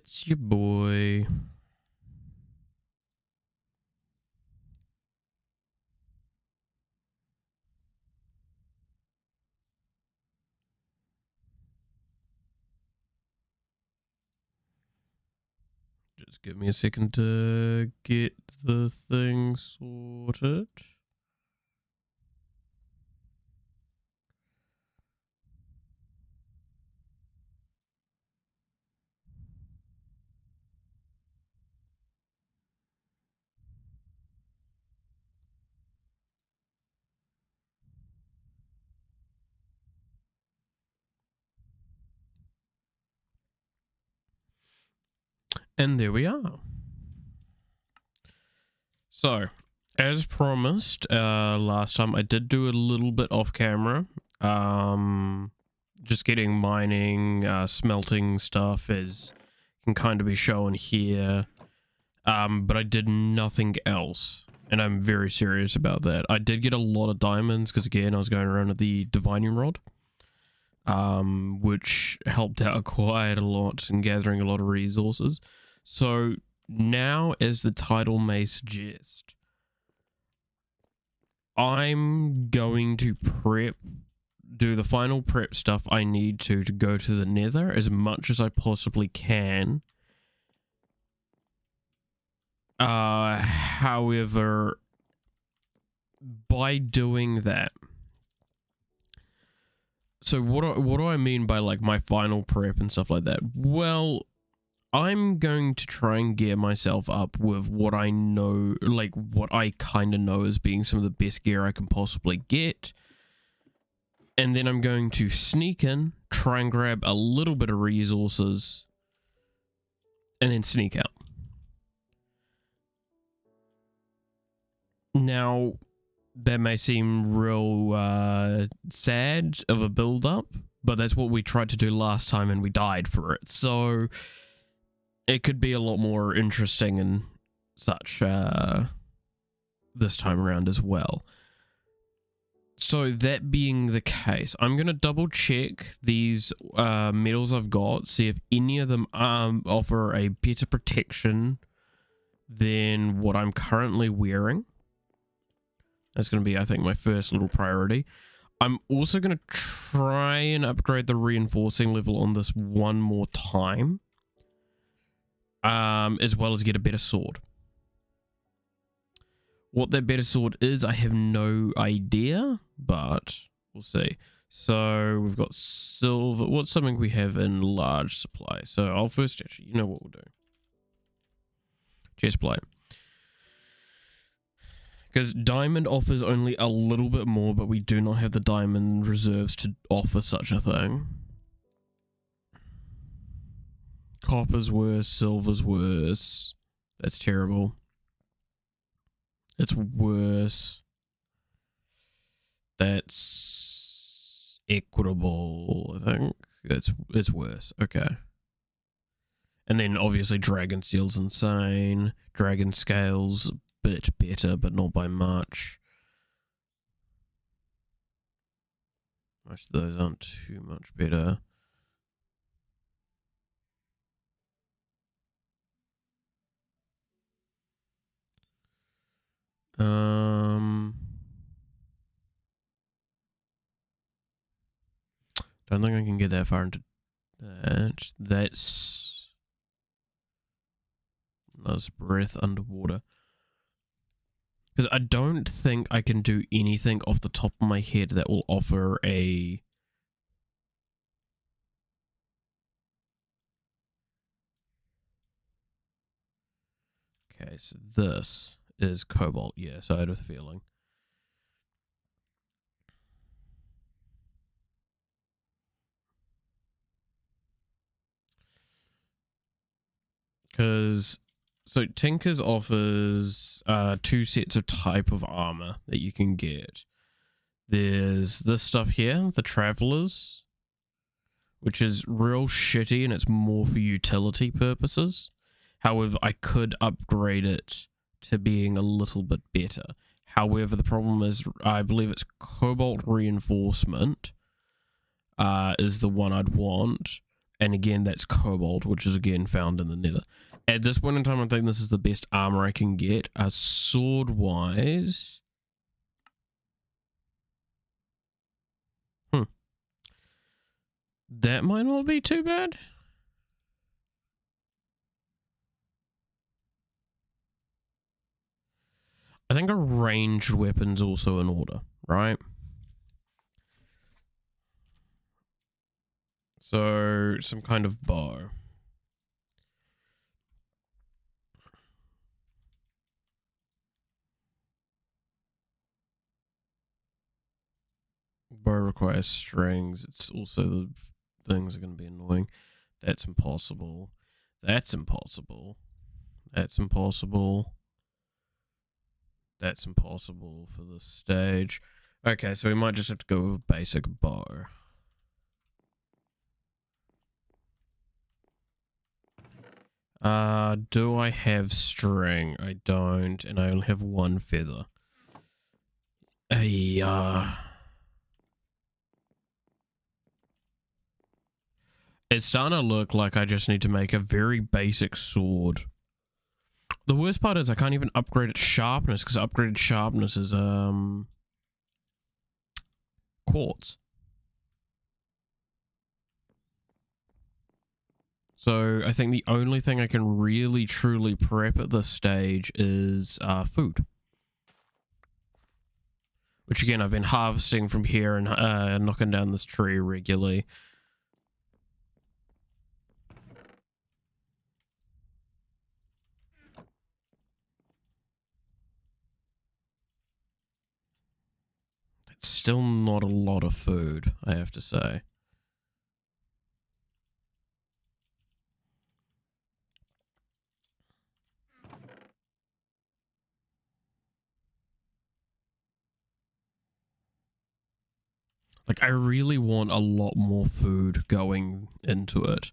It's your boy. Just give me a second to get the thing sorted. And there we are. So, as promised, last time I did do a little bit off camera. Just getting mining, smelting stuff is can kind of be shown here. But I did nothing else. And I'm very serious about that. I did get a lot of diamonds because, again, I was going around with the divining rod. Which helped out quite a lot in gathering a lot of resources. So now, as the title may suggest, I'm going to do the final prep stuff I need to go to the Nether as much as I possibly can. However, by doing that, so what do I mean by like my final prep and stuff like that? Well, I'm going to try and gear myself up with what I know, like what I kind of know as being some of the best gear I can possibly get. And then I'm going to sneak in, try and grab a little bit of resources, and then sneak out. Now, that may seem real sad of a build-up, but that's what we tried to do last time and we died for it. So it could be a lot more interesting and such this time around as well. So that being the case, I'm going to double check these medals I've got, see if any of them offer a better protection than what I'm currently wearing. That's going to be, I think, my first little priority. I'm also going to try and upgrade the reinforcing level on this one more time. As well as get a better sword. What that better sword is, I have no idea, but we'll see. So we've got silver. What's something we have in large supply? So I'll first, actually, you know what we'll do. Chestplate. Because diamond offers only a little bit more, but we do not have the diamond reserves to offer such a thing. Copper's worse, silver's worse. That's terrible. It's worse. That's equitable, I think. It's worse. Okay. And then obviously dragon steel's insane. Dragon scale's a bit better, but not by much. Most of those aren't too much better. Don't think I can get that far into that. That's breath underwater. Because I don't think I can do anything off the top of my head that will offer a... Okay, so this is cobalt. Yeah, so I had a feeling. Because, so Tinker's offers 2 sets of type of armor that you can get. There's this stuff here, the Travelers, which is real shitty and it's more for utility purposes. However, I could upgrade it to being a little bit better. However, the problem is, I believe it's Cobalt Reinforcement is the one I'd want. And again, that's cobalt, which is again found in the nether. At this point in time, I think this is the best armor I can get. Sword-wise... That might not be too bad. I think a ranged weapon's also in order, right? So, some kind of bow. Bow requires strings. It's also the things are going to be annoying. That's impossible. That's impossible. That's impossible. That's impossible for this stage. Okay, so we might just have to go with a basic bow. Do I have string? I don't, and I only have one feather. It's starting to look like I just need to make a very basic sword. The worst part is I can't even upgrade its sharpness, because upgraded sharpness is, quartz. So I think the only thing I can really truly prep at this stage is food. Which again, I've been harvesting from here and knocking down this tree regularly. It's still not a lot of food, I have to say. Like, I really want a lot more food going into it.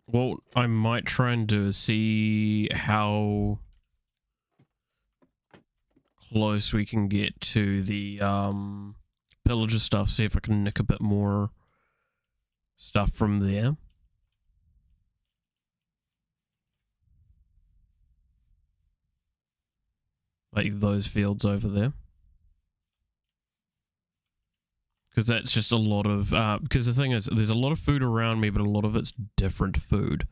What I might try and do is see how close we can get to the pillager stuff, see if I can nick a bit more stuff from there. Like those fields over there. Because that's just a lot of... because the thing is, there's a lot of food around me, but a lot of it's different food.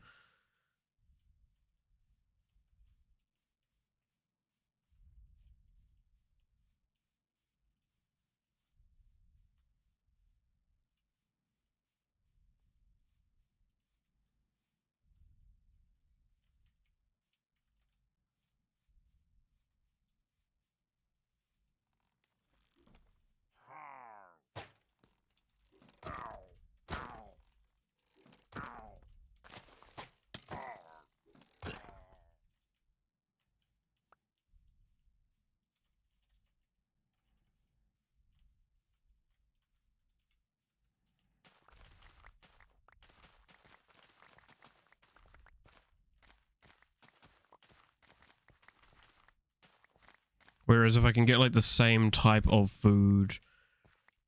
Whereas if I can get like the same type of food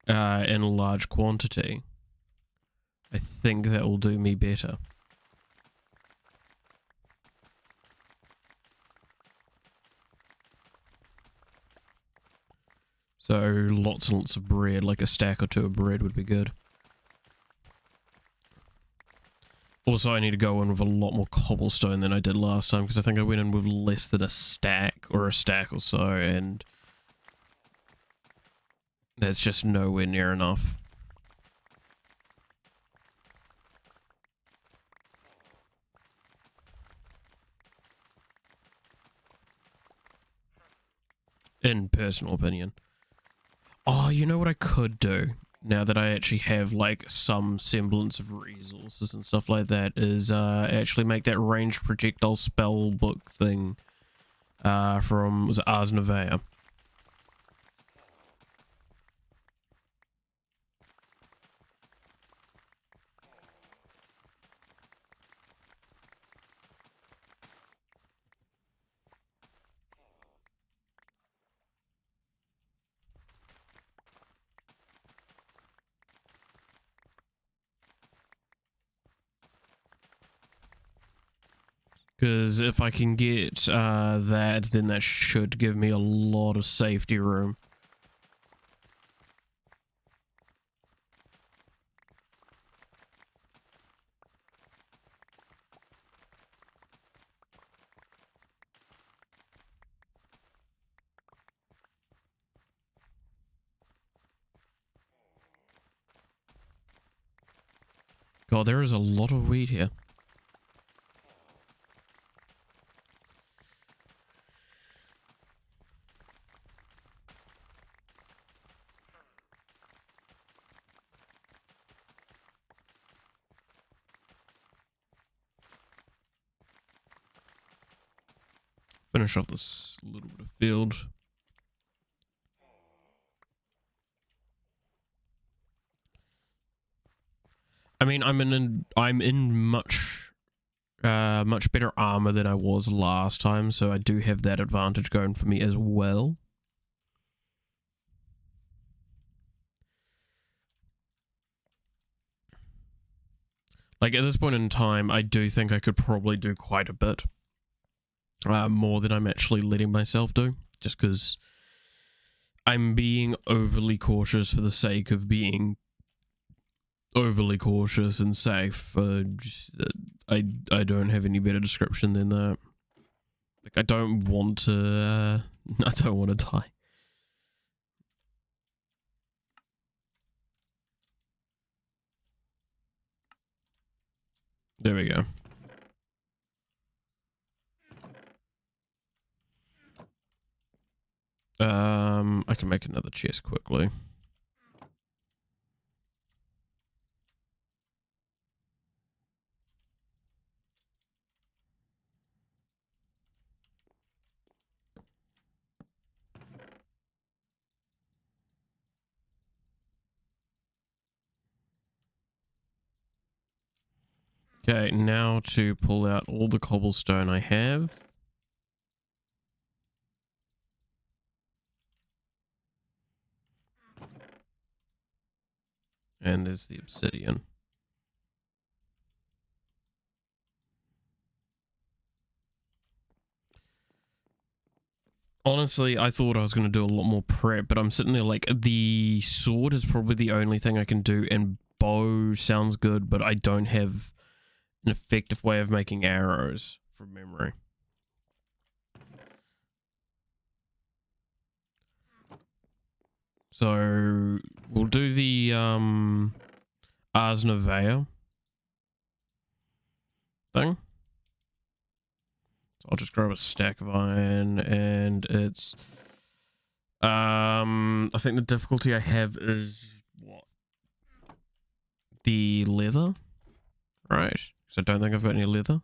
in a large quantity, I think that will do me better. So lots and lots of bread, like a stack or two of bread would be good. Also, I need to go in with a lot more cobblestone than I did last time, because I think I went in with less than a stack or so, and that's just nowhere near enough. In personal opinion. Oh, you know what I could do? Now that I actually have like some semblance of resources and stuff like that, is actually make that ranged projectile spell book thing from was it Ars Nouveau. Because if I can get that, then that should give me a lot of safety room. God, there is a lot of weed here. Finish off this little bit of field. I mean, I'm in much better armor than I was last time, so I do have that advantage going for me as well. Like, at this point in time, I do think I could probably do quite a bit. More than I'm actually letting myself do. Just because I'm being overly cautious for the sake of being overly cautious and safe. I don't have any better description than that. Like, I don't want to... I don't want to die. There we go. I can make another chest quickly. Okay, now to pull out all the cobblestone I have. And there's the obsidian. Honestly, I thought I was going to do a lot more prep, but I'm sitting there like, the sword is probably the only thing I can do, and bow sounds good, but I don't have an effective way of making arrows from memory. So, we'll do the, Ars Nouveau thing. So I'll just grab a stack of iron, and it's... I think the difficulty I have is the leather, right? So I don't think I've got any leather.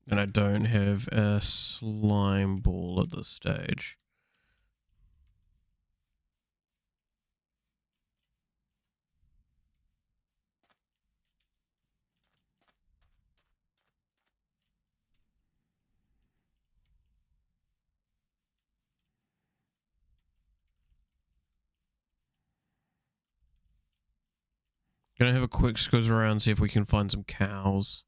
And I don't have a slime ball at this stage. Gonna have a quick squiz around, see if we can find some cows.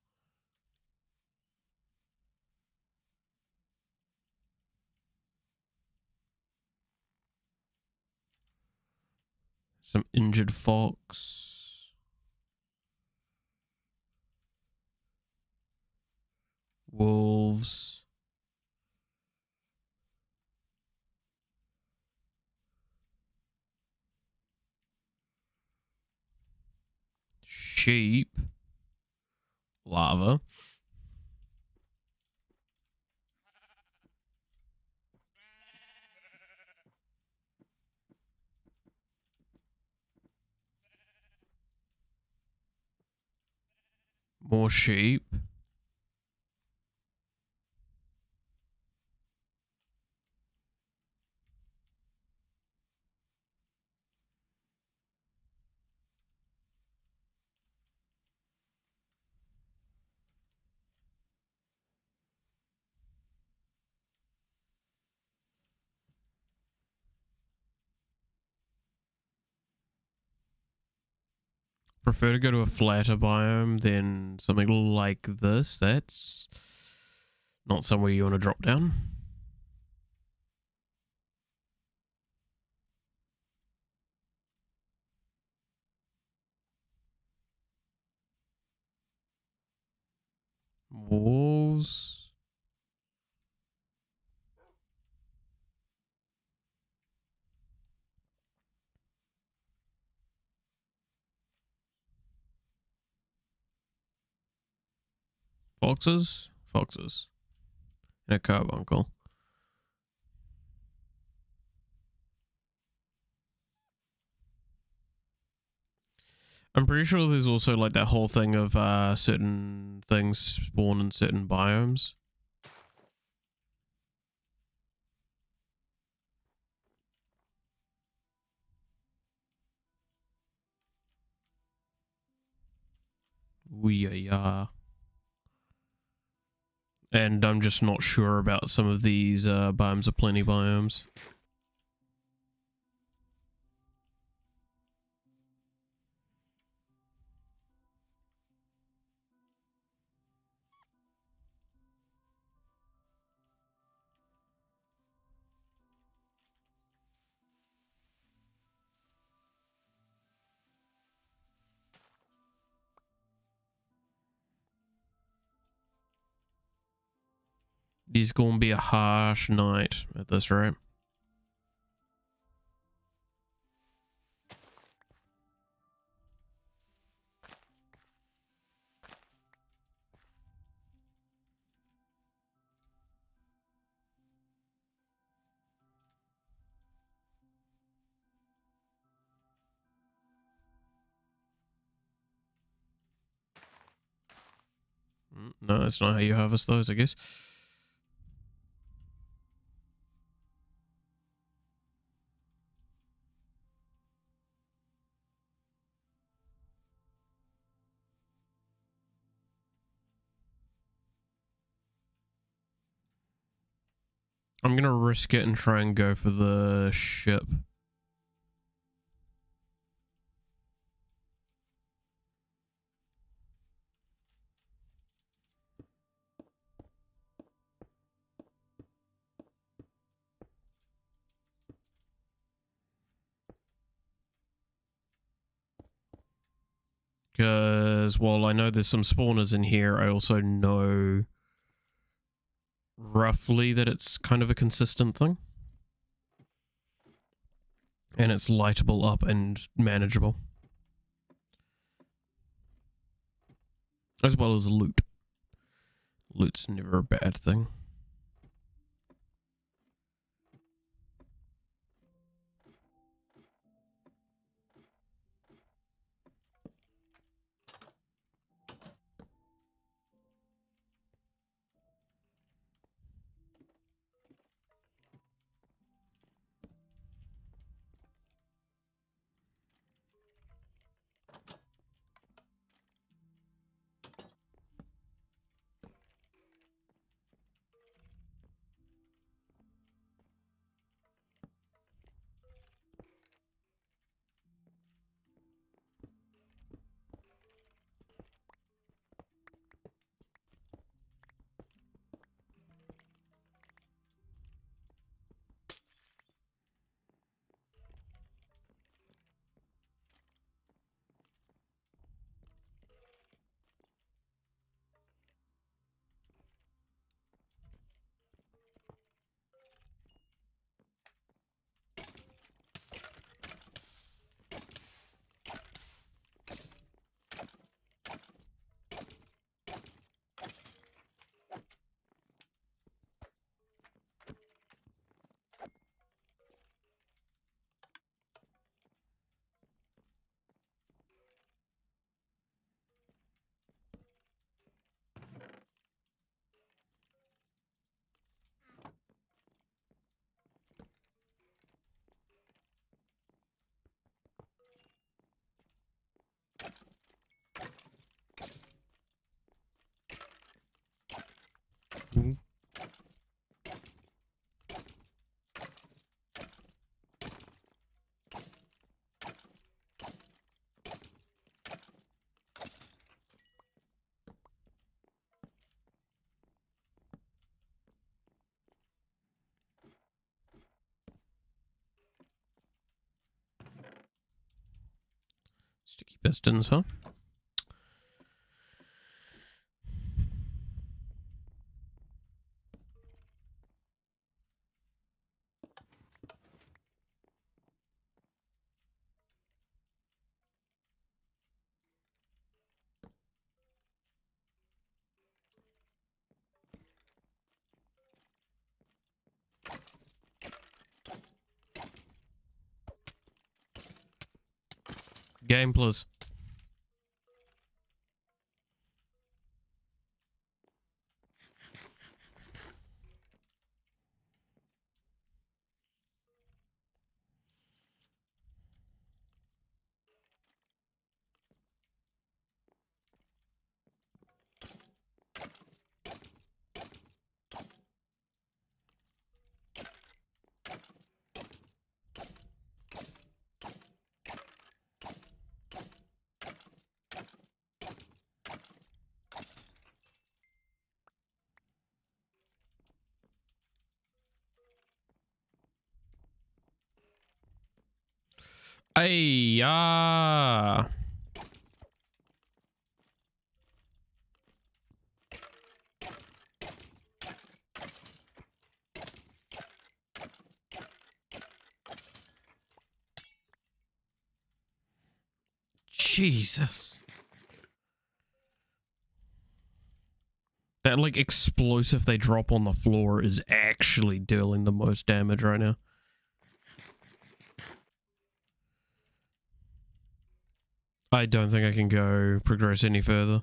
Some injured fox. Wolves. Sheep. Lava. More sheep. prefer to go to a flatter biome than something like this. That's not somewhere you want to drop down. Wolves. Foxes? Foxes. And a carbuncle. I'm pretty sure there's also like that whole thing of certain things spawn in certain biomes. Yeah. And I'm just not sure about some of these Biomes O Plenty biomes. It's gonna be a harsh night at this rate. No, that's not how you harvest those, I guess. I'm gonna risk it and try and go for the ship. Because while I know there's some spawners in here, I also know roughly that it's kind of a consistent thing. And it's lightable up and manageable. As well as loot. Loot's never a bad thing. Sticky pistons, huh? Game plus. Hey, Jesus. That, like, explosive they drop on the floor is actually dealing the most damage right now. I don't think I can progress any further.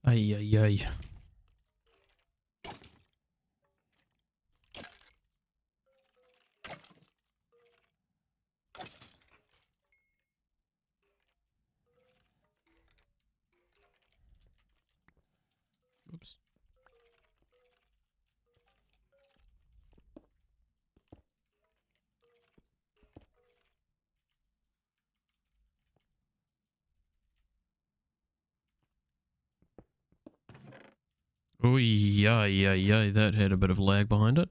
Ay, ay, ay. Oops. Oh, yeah, yeah, yeah. That had a bit of lag behind it.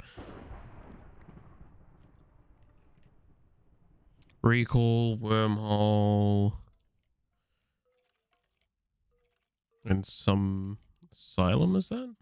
Recall, wormhole, and some asylum, is that?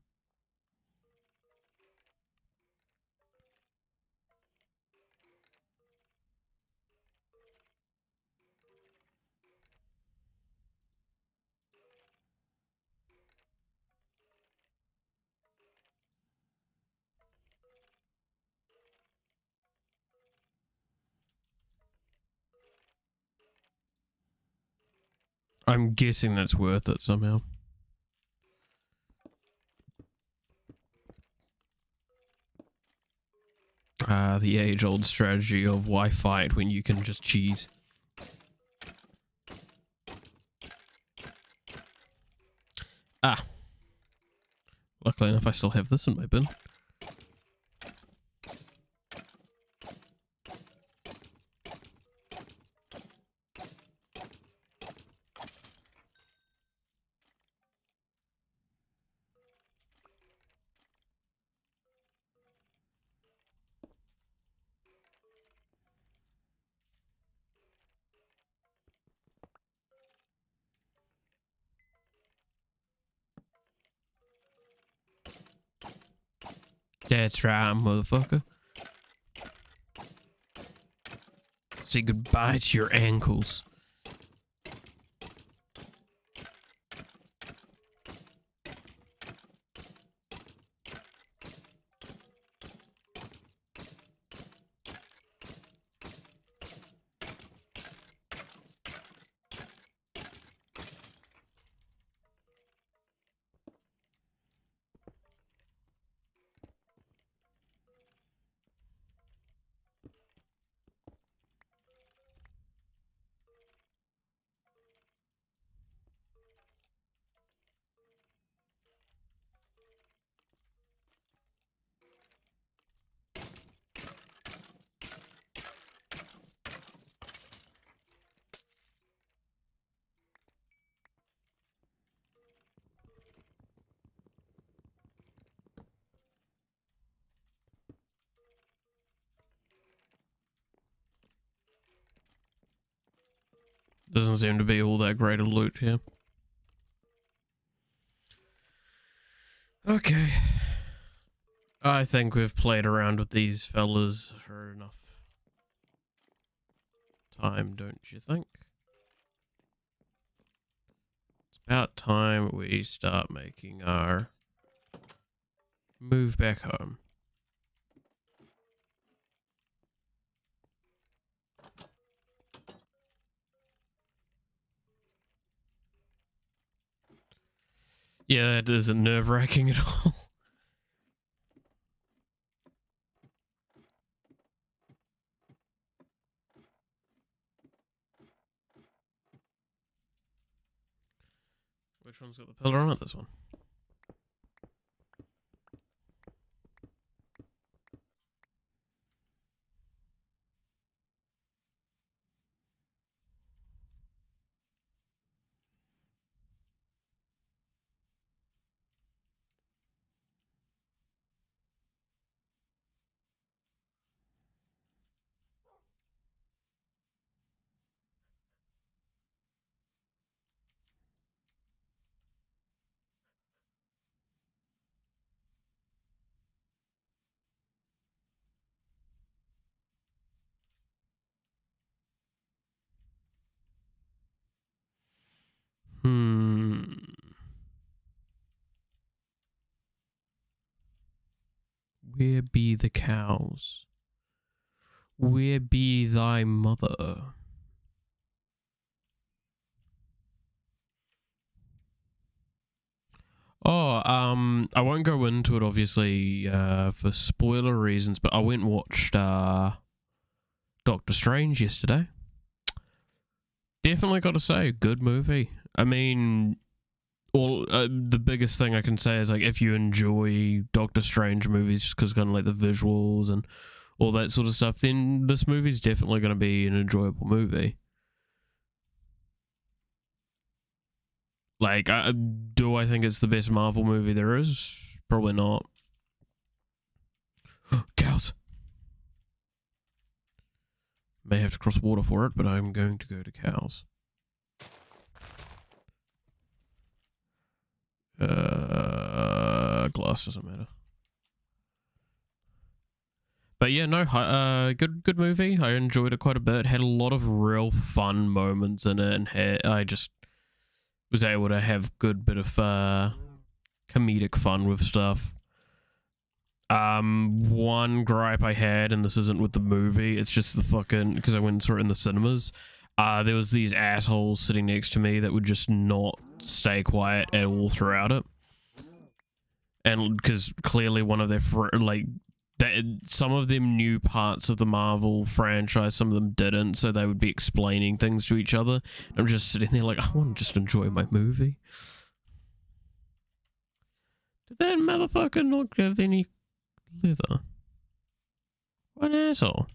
I'm guessing that's worth it somehow. The age-old strategy of why fight when you can just cheese. Ah. Luckily enough, I still have this in my bin. That's right, motherfucker. Say goodbye to your ankles. Doesn't seem to be all that great a loot here. Okay. I think we've played around with these fellas for enough time, don't you think? It's about time we start making our move back home. Yeah, that isn't nerve-wracking at all. Which one's got the pillar on it? This one. Where be the cows? Where be thy mother? Oh, I won't go into it obviously for spoiler reasons, but I went and watched Doctor Strange yesterday. Definitely got to say, good movie. I mean, the biggest thing I can say is, like, if you enjoy Doctor Strange movies just because kind of like the visuals and all that sort of stuff, then this movie's definitely going to be an enjoyable movie. Like, do I think it's the best Marvel movie there is? Probably not. Cows. May have to cross water for it, but I'm going to go to cows. Glass doesn't matter. But yeah, no, good movie. I enjoyed it quite a bit. Had a lot of real fun moments in it, and I just was able to have good bit of comedic fun with stuff. One gripe I had, and this isn't with the movie, it's just the fucking, because I went and saw it in the cinemas. There was these assholes sitting next to me that would just not stay quiet at all throughout it. And because clearly one of their some of them knew parts of the Marvel franchise, some of them didn't, so they would be explaining things to each other. I'm just sitting there like, I want to just enjoy my movie. Did that motherfucker not give any leather? What an asshole.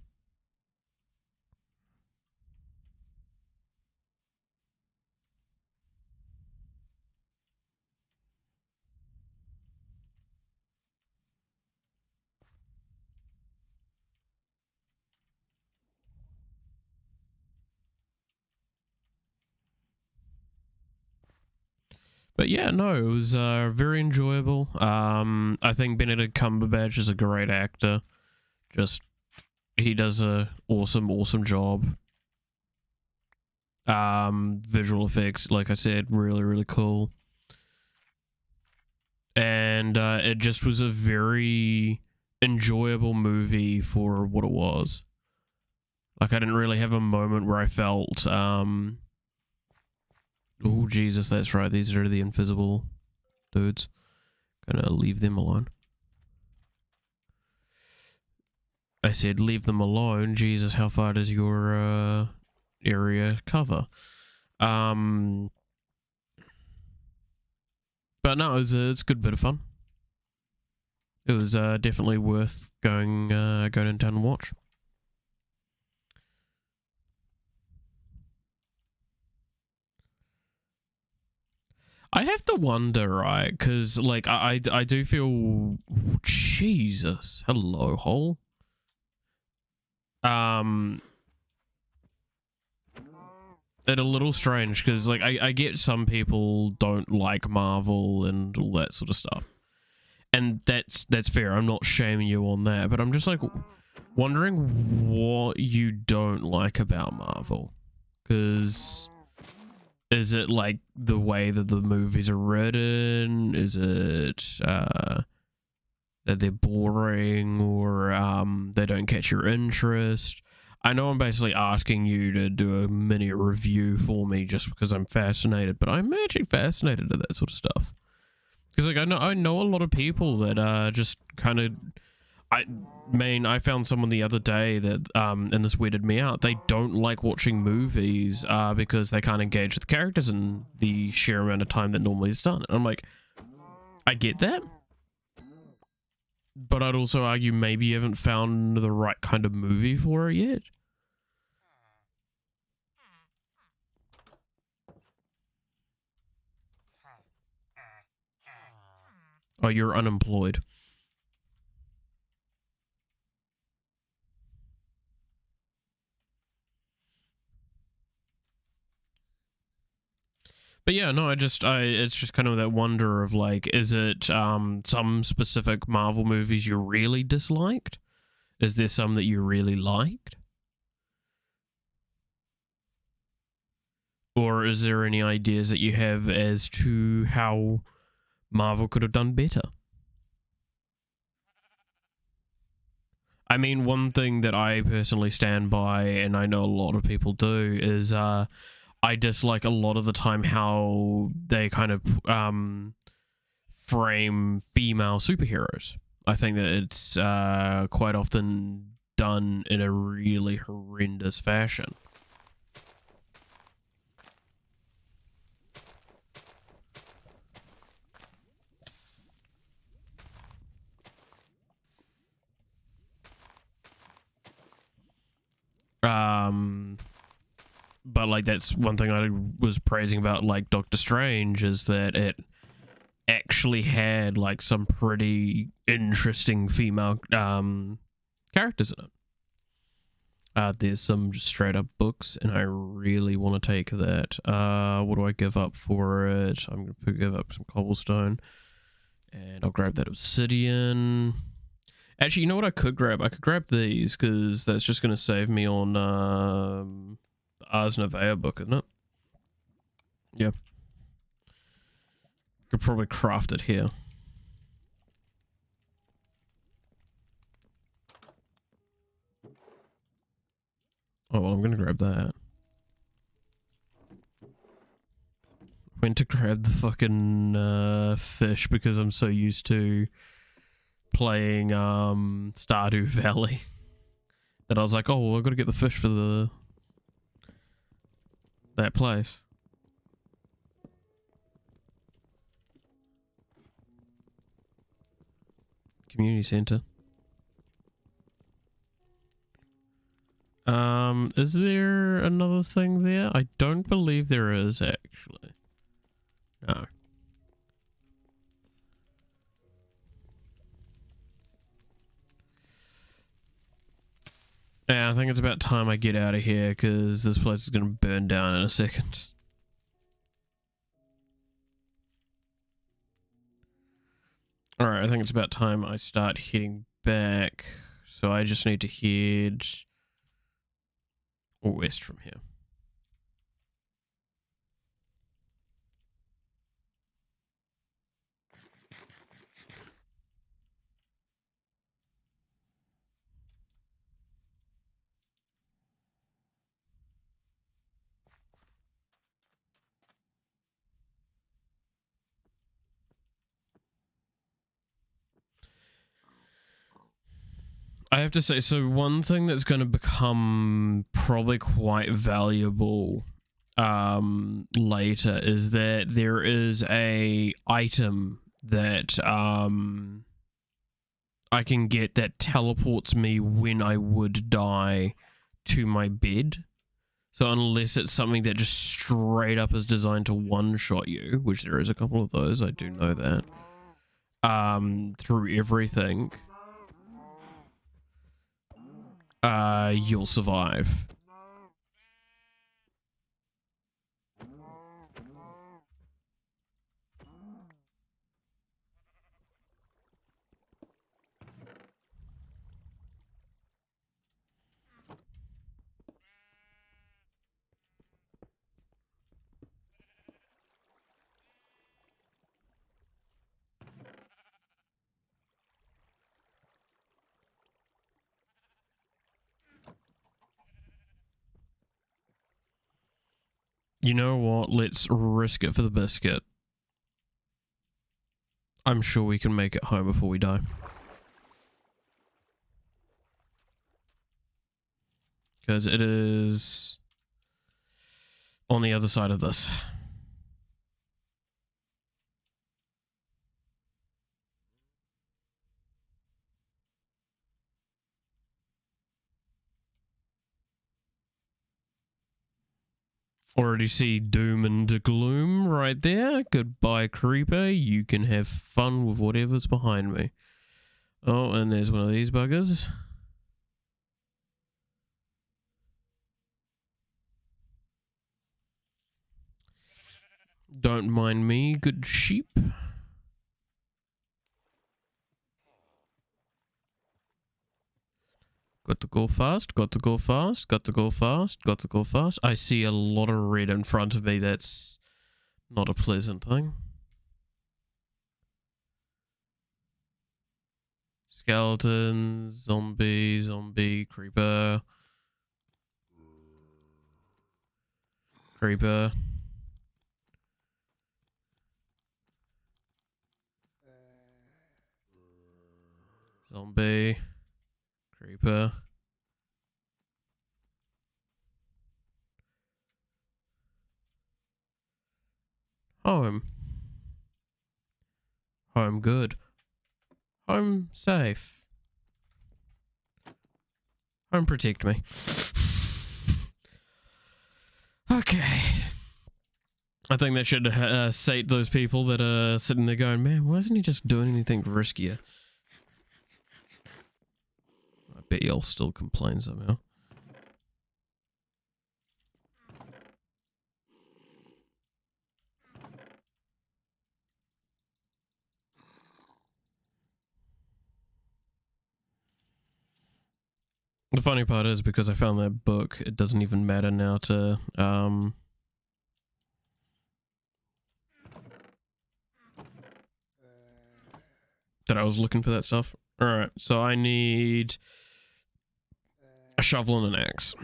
But yeah, no, it was very enjoyable. I think Benedict Cumberbatch is a great actor. Just, he does a awesome job. Visual effects, like I said, really cool. And it just was a very enjoyable movie for what it was. Like, I didn't really have a moment where I felt, oh, Jesus, that's right. These are the invisible dudes. Gonna leave them alone. I said leave them alone. Jesus, how far does your area cover? But no, it's a good bit of fun. It was definitely worth going down and watch. I have to wonder, right? Because, like, I do feel... Jesus. Hello, hole. It's a little strange, because, like, I get some people don't like Marvel and all that sort of stuff. And that's fair. I'm not shaming you on that. But I'm just, like, wondering what you don't like about Marvel. Because... is it like the way that the movies are written? Is it that they're boring, or they don't catch your interest? I know I'm basically asking you to do a mini review for me just because I'm fascinated, but I'm actually fascinated at that sort of stuff. Because like I know a lot of people that just kind of... I found someone the other day that, and this weirded me out, they don't like watching movies because they can't engage with the characters in the sheer amount of time that normally is done. And I'm like, I get that. But I'd also argue maybe you haven't found the right kind of movie for it yet. Oh, you're unemployed. But yeah, no, it's just kind of that wonder of like, is it some specific Marvel movies you really disliked? Is there some that you really liked? Or is there any ideas that you have as to how Marvel could have done better? I mean, one thing that I personally stand by, and I know a lot of people do, is I dislike a lot of the time how they kind of frame female superheroes. I think that it's quite often done in a really horrendous fashion. But like that's one thing I was praising about like Doctor Strange, is that it actually had like some pretty interesting female characters in it. There's some just straight up books, and I really want to take that. What do I give up for it? I'm gonna give up some cobblestone, and I'll grab that obsidian. Actually, you know what I could grab? I could grab these, because that's just gonna save me on the Ars Nouveau book, isn't it? Yeah. Could probably craft it here. Oh, well, I'm gonna grab that. Went to grab the fucking fish because I'm so used to playing Stardew Valley that I was like, oh, well, I've got to get the fish for that place. Community center. Is there another thing there? I don't believe there is, actually. No. Yeah, I think it's about time I get out of here, because this place is going to burn down in a second. Alright, I think it's about time I start heading back. So I just need to head west from here. I have to say, so one thing that's going to become probably quite valuable later is that there is a item that I can get that teleports me when I would die to my bed. So unless it's something that just straight up is designed to one-shot you, which there is a couple of those, I do know that, through everything, you'll survive. You know what? Let's risk it for the biscuit. I'm sure we can make it home before we die. Because it is on the other side of this. Already see doom and gloom right there. Goodbye, creeper. You can have fun with whatever's behind me. Oh, and there's one of these buggers. Don't mind me, good sheep. Got to go fast, got to go fast, got to go fast, got to go fast. I see a lot of red in front of me. That's not a pleasant thing. Skeletons, zombie, creeper. Creeper. Zombie. Creeper. Home. Home good. Home safe. Home protect me. Okay. I think that should sate those people that are sitting there going, man, why isn't he just doing anything riskier? I bet you'll still complain somehow. The funny part is, because I found that book, it doesn't even matter now to, that I was looking for that stuff. Alright, so I need a shovel and an axe.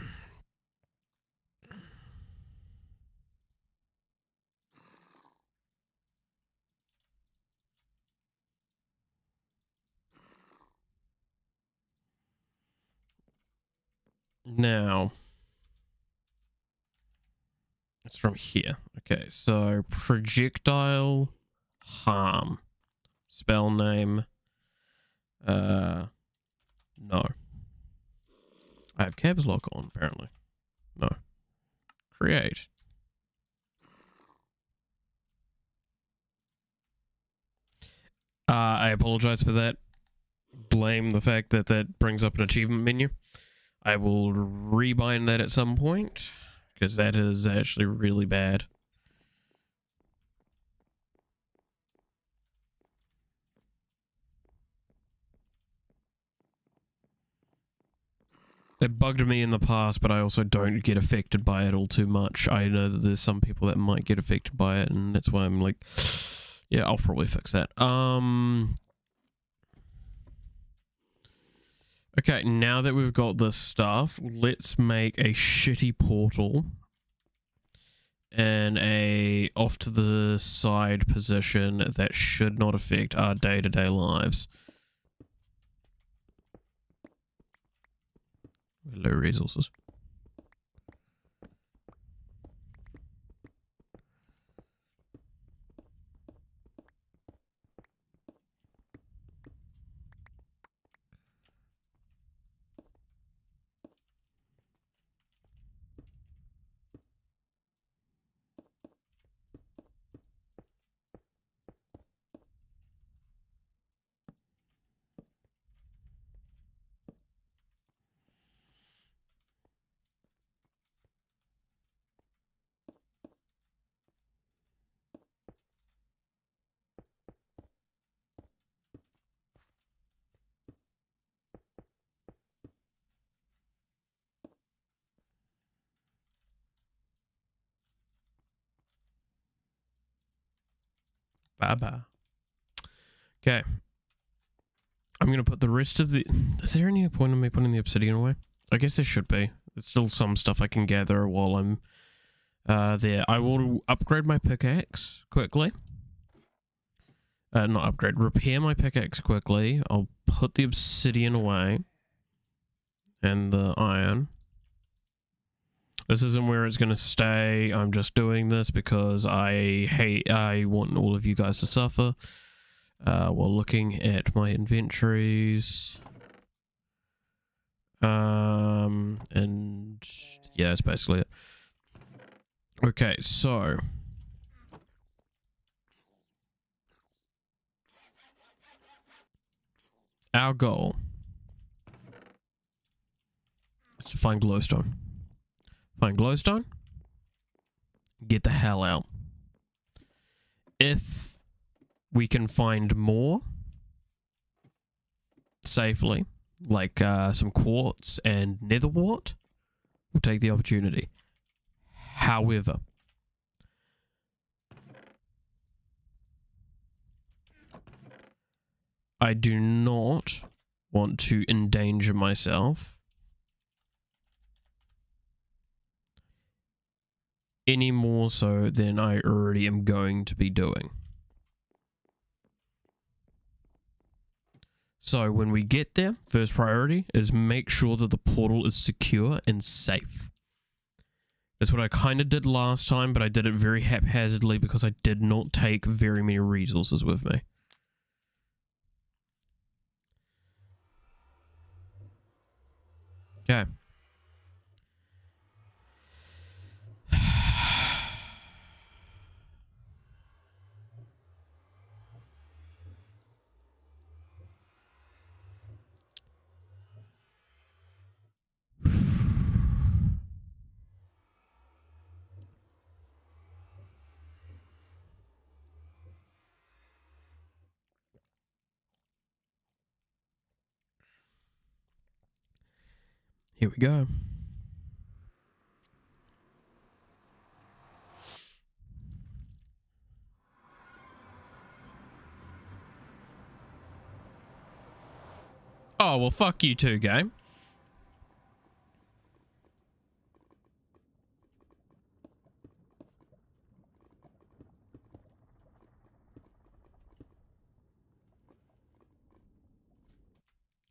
Now, it's from here. Okay, so projectile harm. Spell name. No. I have caps lock on, apparently. No. Create. I apologize for that. Blame the fact that that brings up an achievement menu. I will rebind that at some point, because that is actually really bad. It bugged me in the past, but I also don't get affected by it all too much. I know that there's some people that might get affected by it, and that's why I'm like, yeah, I'll probably fix that. Okay, now that we've got this stuff, let's make a shitty portal and a off to the side position that should not affect our day-to-day lives. Low resources. Bye-bye. Okay. I'm going to put the rest of the... Is there any point in me putting the obsidian away? I guess there should be. There's still some stuff I can gather while I'm there. I will upgrade my pickaxe quickly. Not upgrade. Repair my pickaxe quickly. I'll put the obsidian away. And the iron. This isn't where it's going to stay. I'm just doing this because I want all of you guys to suffer. While looking at my inventories. And yeah, that's basically it. Okay, so our goal is to find glowstone. Find glowstone. Get the hell out. If we can find more safely, like some quartz and nether wart, we'll take the opportunity. However, I do not want to endanger myself any more so than I already am going to be doing. So when we get there, first priority is make sure that the portal is secure and safe. That's what I kind of did last time, but I did it very haphazardly because I did not take very many resources with me. Okay. Here we go. Oh, well, fuck you too, game.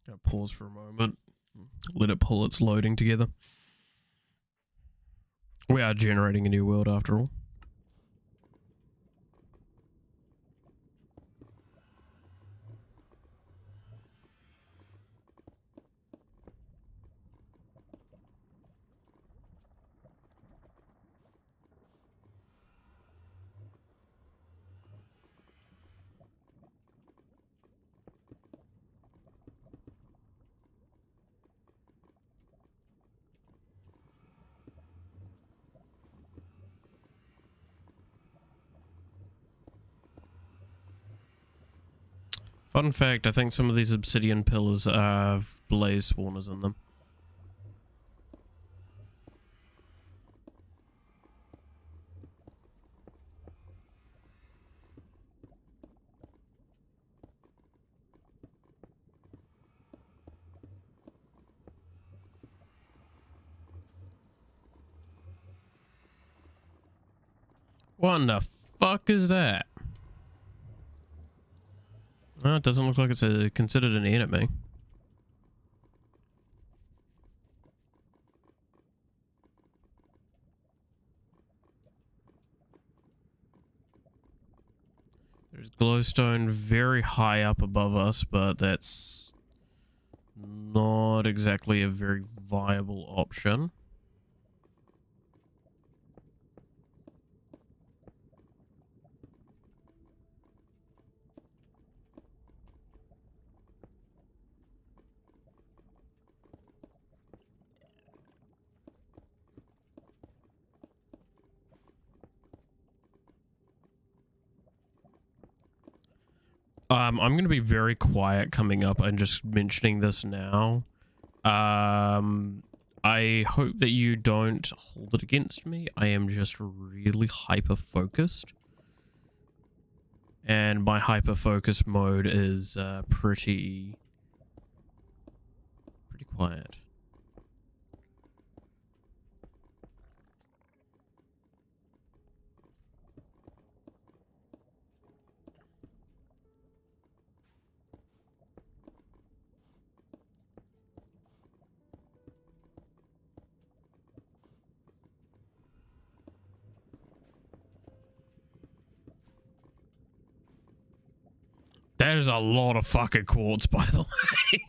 Gotta pause for a moment. Let it pull its loading together. We are generating a new world after all. Fun fact, I think some of these obsidian pillars have blaze spawners in them. What in the fuck is that? Oh, it doesn't look like it's considered an enemy. There's glowstone very high up above us, but that's not exactly a very viable option. I'm going to be very quiet coming up and just mentioning this now. I hope that you don't hold it against me. I am just really hyper-focused. And my hyper-focus mode is pretty quiet. That is a lot of fucking quartz, by the way.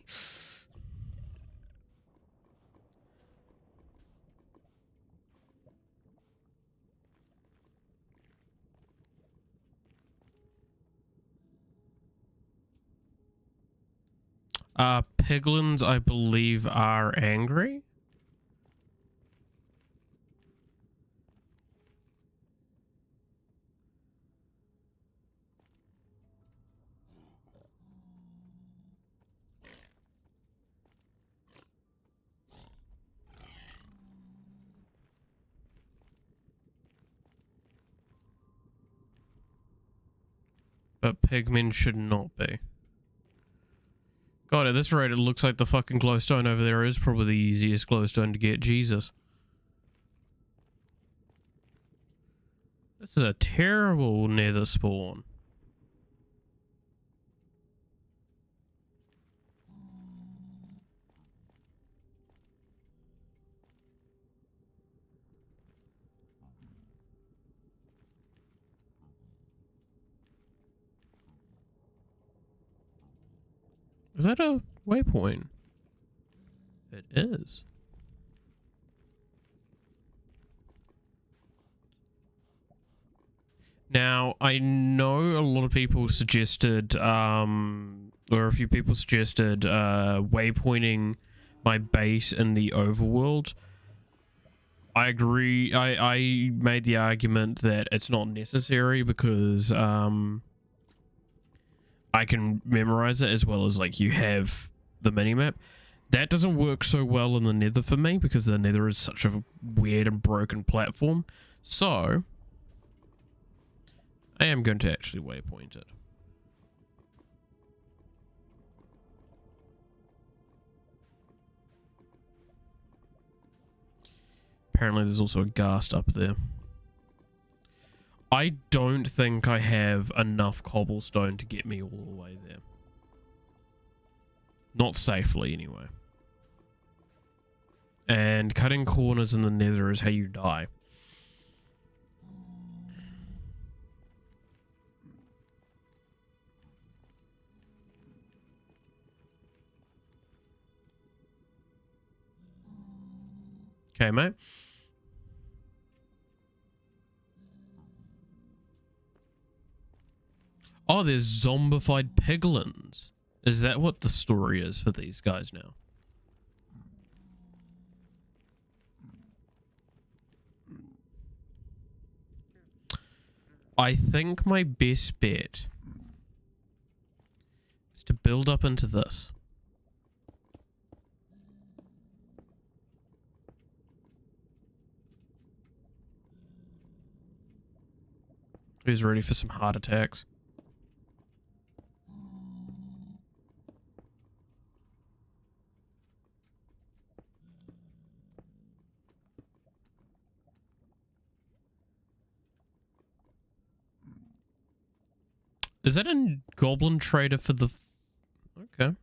Piglins, I believe, are angry. But pigmen should not be. God, at this rate, it looks like the fucking glowstone over there is probably the easiest glowstone to get. Jesus. This is a terrible nether spawn. Is that a waypoint? It is. Now, I know a lot of people suggested, or a few people suggested, waypointing my base in the overworld. I agree. I made the argument that it's not necessary because, I can memorize it as well as, like, you have the minimap. That doesn't work so well in the nether for me because the nether is such a weird and broken platform. So, I am going to actually waypoint it. Apparently there's also a ghast up there. I don't think I have enough cobblestone to get me all the way there. Not safely, anyway. And cutting corners in the nether is how you die. Okay, mate. Oh, there's zombified piglins. Is that what the story is for these guys now? I think my best bet is to build up into this. Who's ready for some heart attacks? Is that a goblin trader for the... Okay.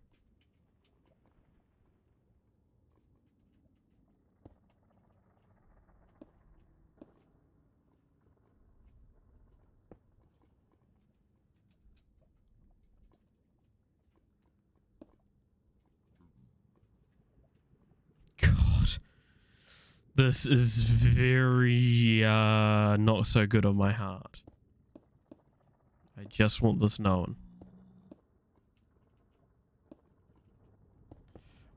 God. This is very, not so good on my heart. I just want this known.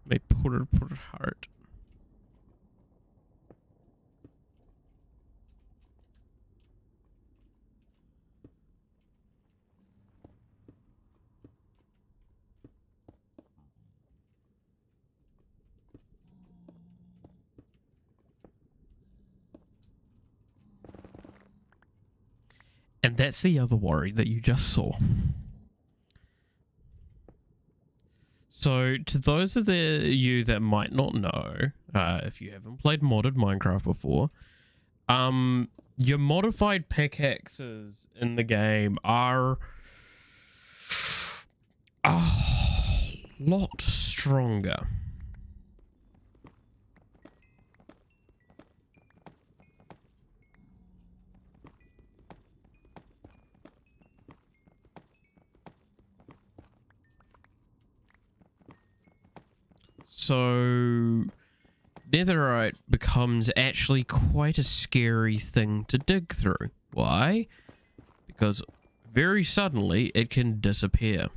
May put it hard. And that's the other worry that you just saw. So, to those of you that might not know, if you haven't played modded Minecraft before, your modified pickaxes in the game are a lot stronger. So, netherite becomes actually quite a scary thing to dig through. Why? Because very suddenly it can disappear.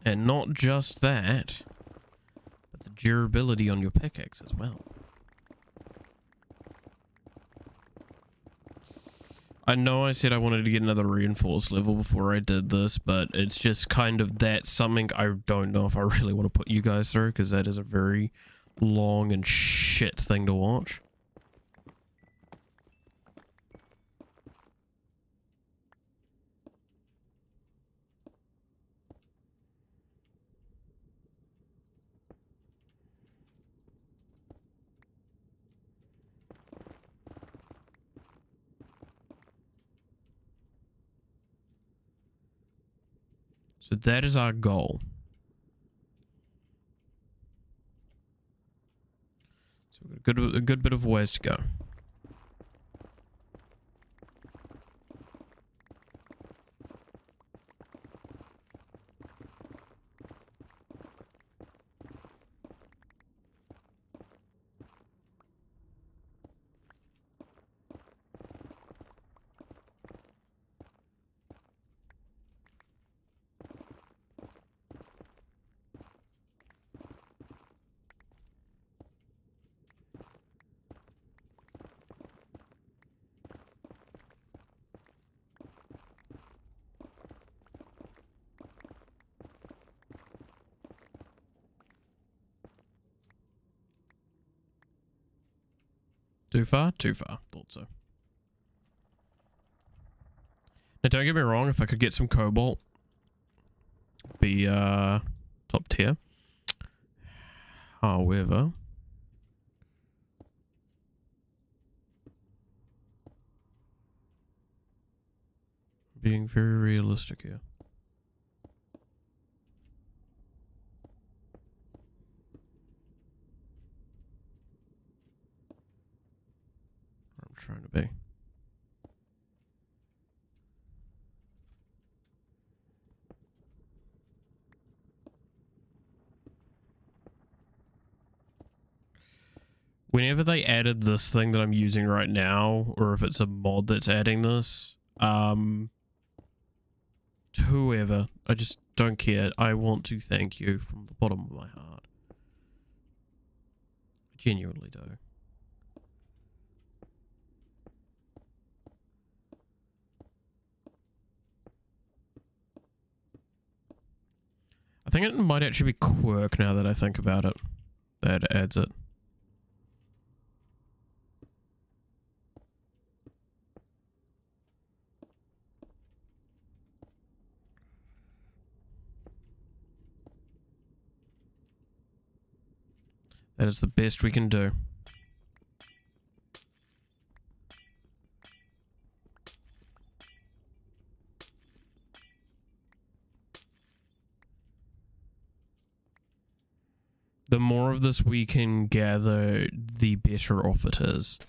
And not just that, but the durability on your pickaxe as well. I know I said I wanted to get another reinforced level before I did this, but it's just kind of that something I don't know if I really want to put you guys through, because that is a very long and shit thing to watch. So that is our goal. So we've got a good bit of ways to go. Too far? Too far. Thought so. Now, don't get me wrong, if I could get some cobalt, be top tier. However, being very realistic here. I'm trying to be. Whenever they added this thing that I'm using right now, or if it's a mod that's adding this, whoever, I just don't care. I want to thank you from the bottom of my heart. I genuinely do. I think it might actually be Quirk now that I think about it. That adds it. That is the best we can do. The more of this we can gather, the better off it is.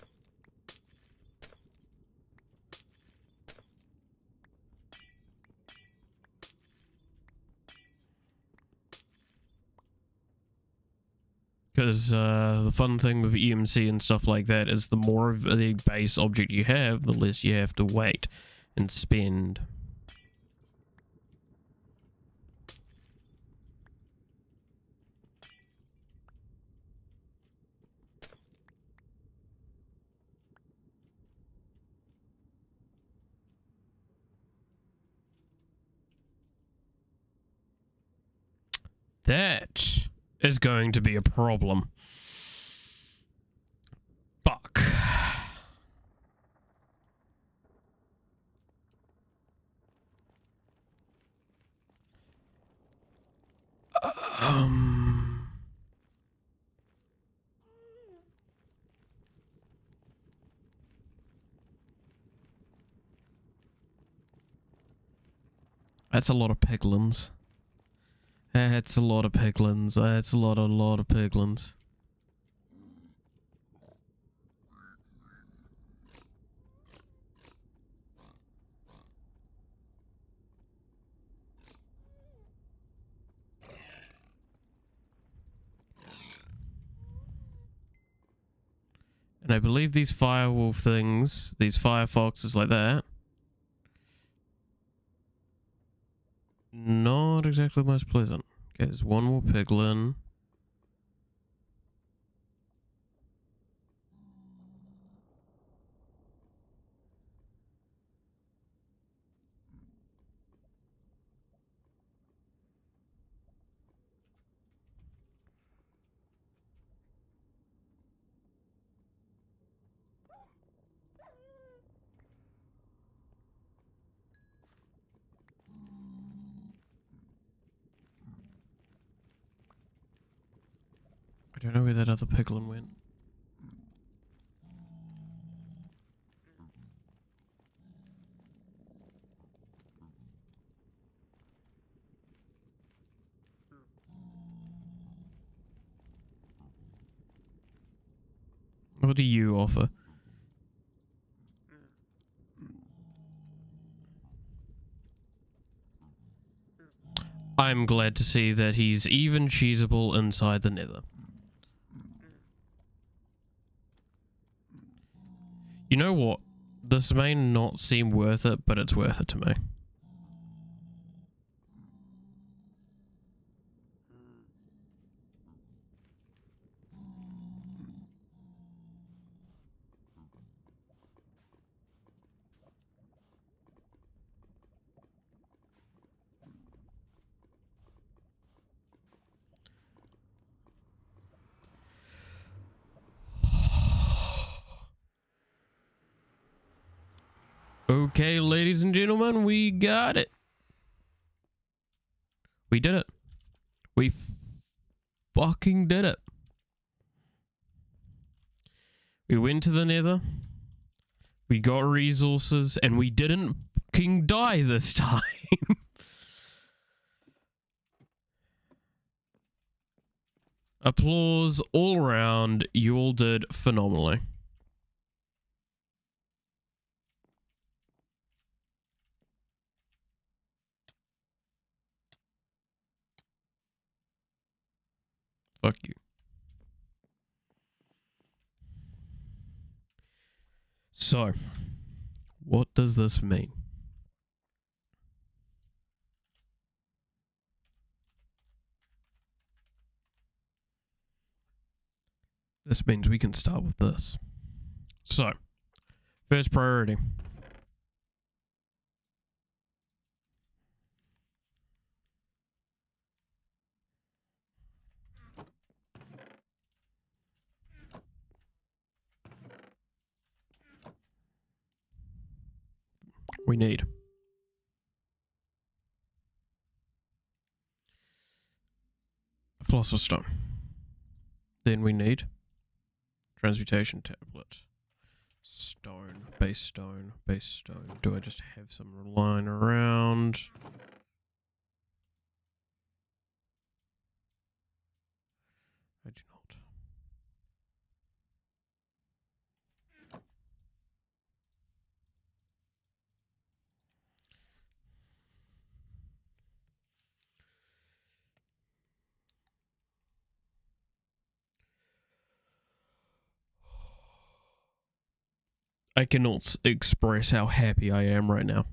Because the fun thing with EMC and stuff like that is the more of the base object you have, the less you have to wait and spend. That is going to be a problem. Fuck. That's a lot of piglins. That's a lot of piglins. That's a lot of piglins. And I believe these firewolf things, these firefoxes like that, not exactly the most pleasant. Okay, there's one more piglin. I don't know where that other piglin went. What do you offer? I'm glad to see that he's even cheesable inside the nether. You know what? This may not seem worth it, but it's worth it to me. Okay, ladies and gentlemen, we got it. We did it. We fucking did it. We went to the nether. We got resources, and we didn't fucking die this time. Applause all around. You all did phenomenally. Fuck you. So, what does this mean? This means we can start with this. So, first priority. We need a philosopher's stone. Then we need transmutation tablet. Stone, base stone, base stone. Do I just have some lying around? Why'd you not? I cannot express how happy I am right now.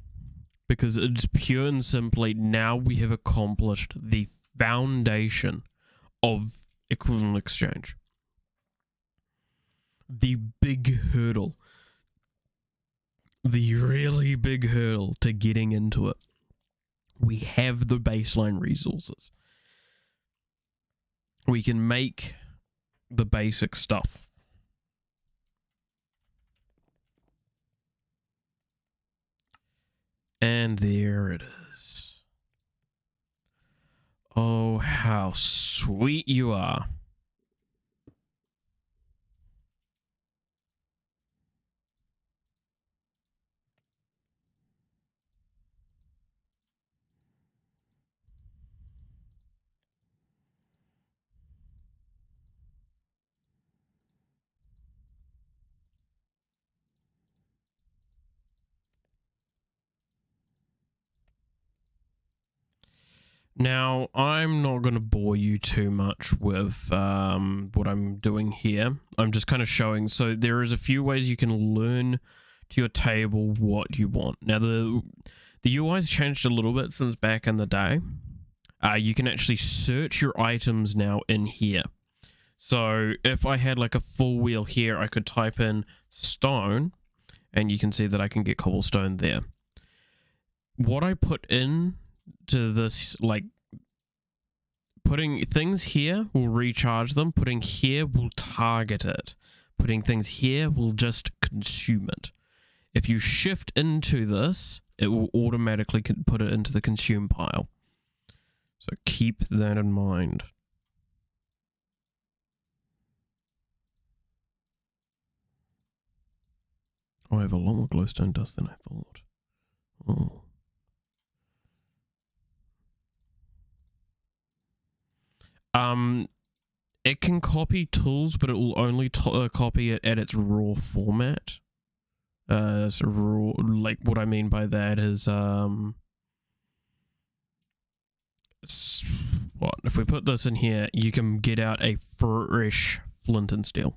Because it's pure and simply, now we have accomplished the foundation of equivalent exchange. The big hurdle. The really big hurdle to getting into it. We have the baseline resources. We can make the basic stuff. And there it is. Oh, how sweet you are. Now, I'm not going to bore you too much with what I'm doing here. I'm just kind of showing. So there is a few ways you can learn to your table what you want. Now, the UI's changed a little bit since back in the day. You can actually search your items now in here. So if I had like a full wheel here, I could type in stone, and you can see that I can get cobblestone there. What I put in to this, like, putting things here will recharge them, putting here will target it, putting things here will just consume it. If you shift into this, it will automatically put it into the consume pile. So keep that in mind. Oh, I have a lot more glowstone dust than I thought. Oh. It can copy tools, but it will only copy it at its raw format. So raw, like what I mean by that is, what if we put this in here? You can get out a fresh flint and steel.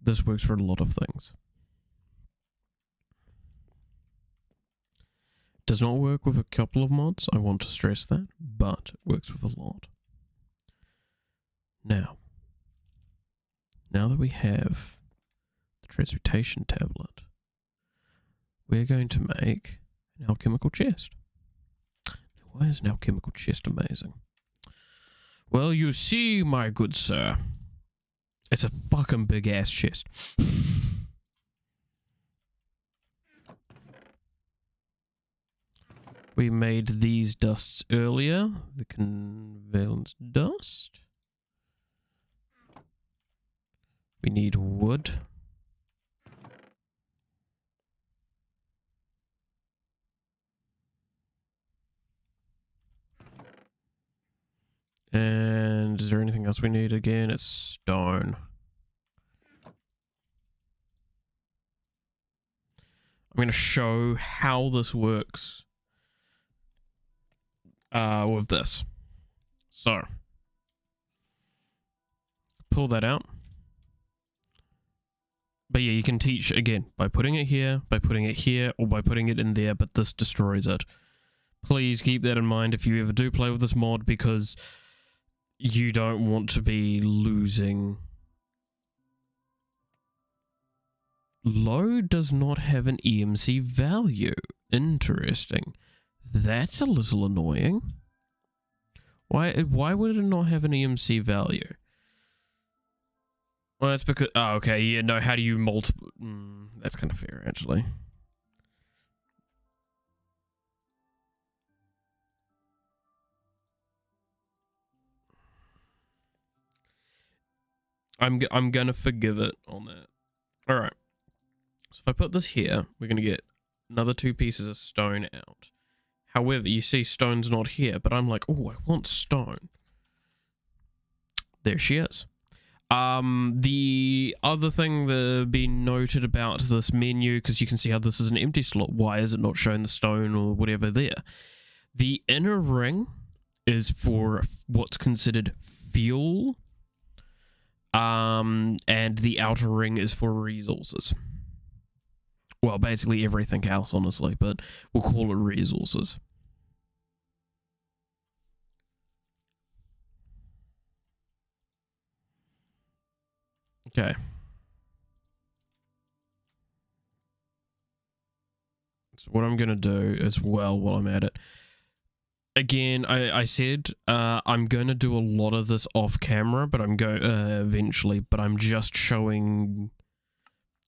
This works for a lot of things. Does not work with a couple of mods, I want to stress that, but it works with a lot. Now that we have the transmutation tablet, we're going to make an alchemical chest. Now, why is an alchemical chest amazing? Well, you see, my good sir, it's a fucking big ass chest. We made these dusts earlier, the convalescence dust. We need wood. And is there anything else we need again? It's stone. I'm going to show how this works with this. So, pull that out. But yeah, you can teach again by putting it here, or by putting it in there, but this destroys it. Please keep that in mind if you ever do play with this mod, because you don't want to be losing. Low does not have an EMC value. Interesting. That's a little annoying. Why would it not have an EMC value? Well, that's because... Oh, okay. Yeah, no, how do you multiple... that's kind of fair, actually. I'm gonna forgive it on that. Alright. So if I put this here, we're gonna get another 2 pieces of stone out. However, you see stone's not here, but I'm like, oh, I want stone. there she is. The other thing that be noted about this menu, because you can see how this is an empty slot, why is it not showing the stone or whatever there? The inner ring is for what's considered fuel, and the outer ring is for resources. Well, basically everything else, honestly, but we'll call it resources. Okay. So what I'm going to do as well while I'm at it, again, I said I'm going to do a lot of this off camera, but I'm going eventually, but I'm just showing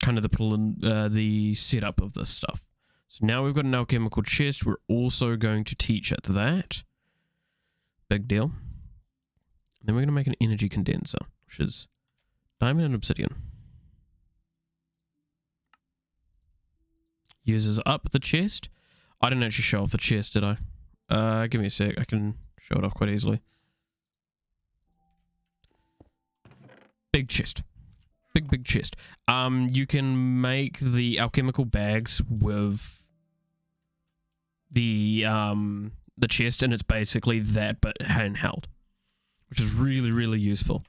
kind of the setup of this stuff. So now we've got an alchemical chest. We're also going to teach it that. Big deal. And then we're going to make an energy condenser, which is diamond and obsidian. Uses up the chest. I didn't actually show off the chest, did I? Give me a sec. I can show it off quite easily. Big chest. Big chest. You can make the alchemical bags with the chest, and it's basically that but handheld, which is really useful.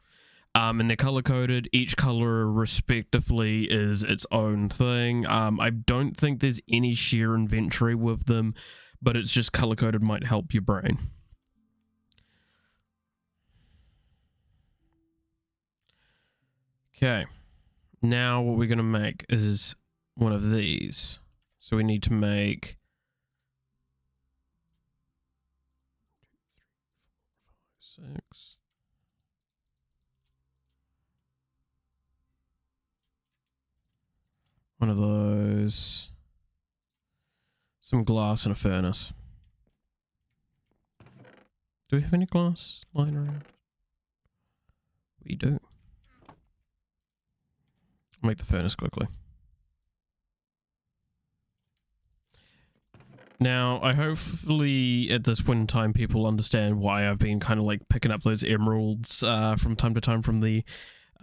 And they're color coded. Each color respectively is its own thing. I don't think there's any sheer inventory with them, but it's just color coded might help your brain. Okay, now what we're going to make is one of these. So we need to make 6. One of those. Some glass and a furnace. Do we have any glass lying around? We do. I'll make the furnace quickly. Now, I hopefully at this point in time people understand why I've been kind of like picking up those emeralds from time to time from the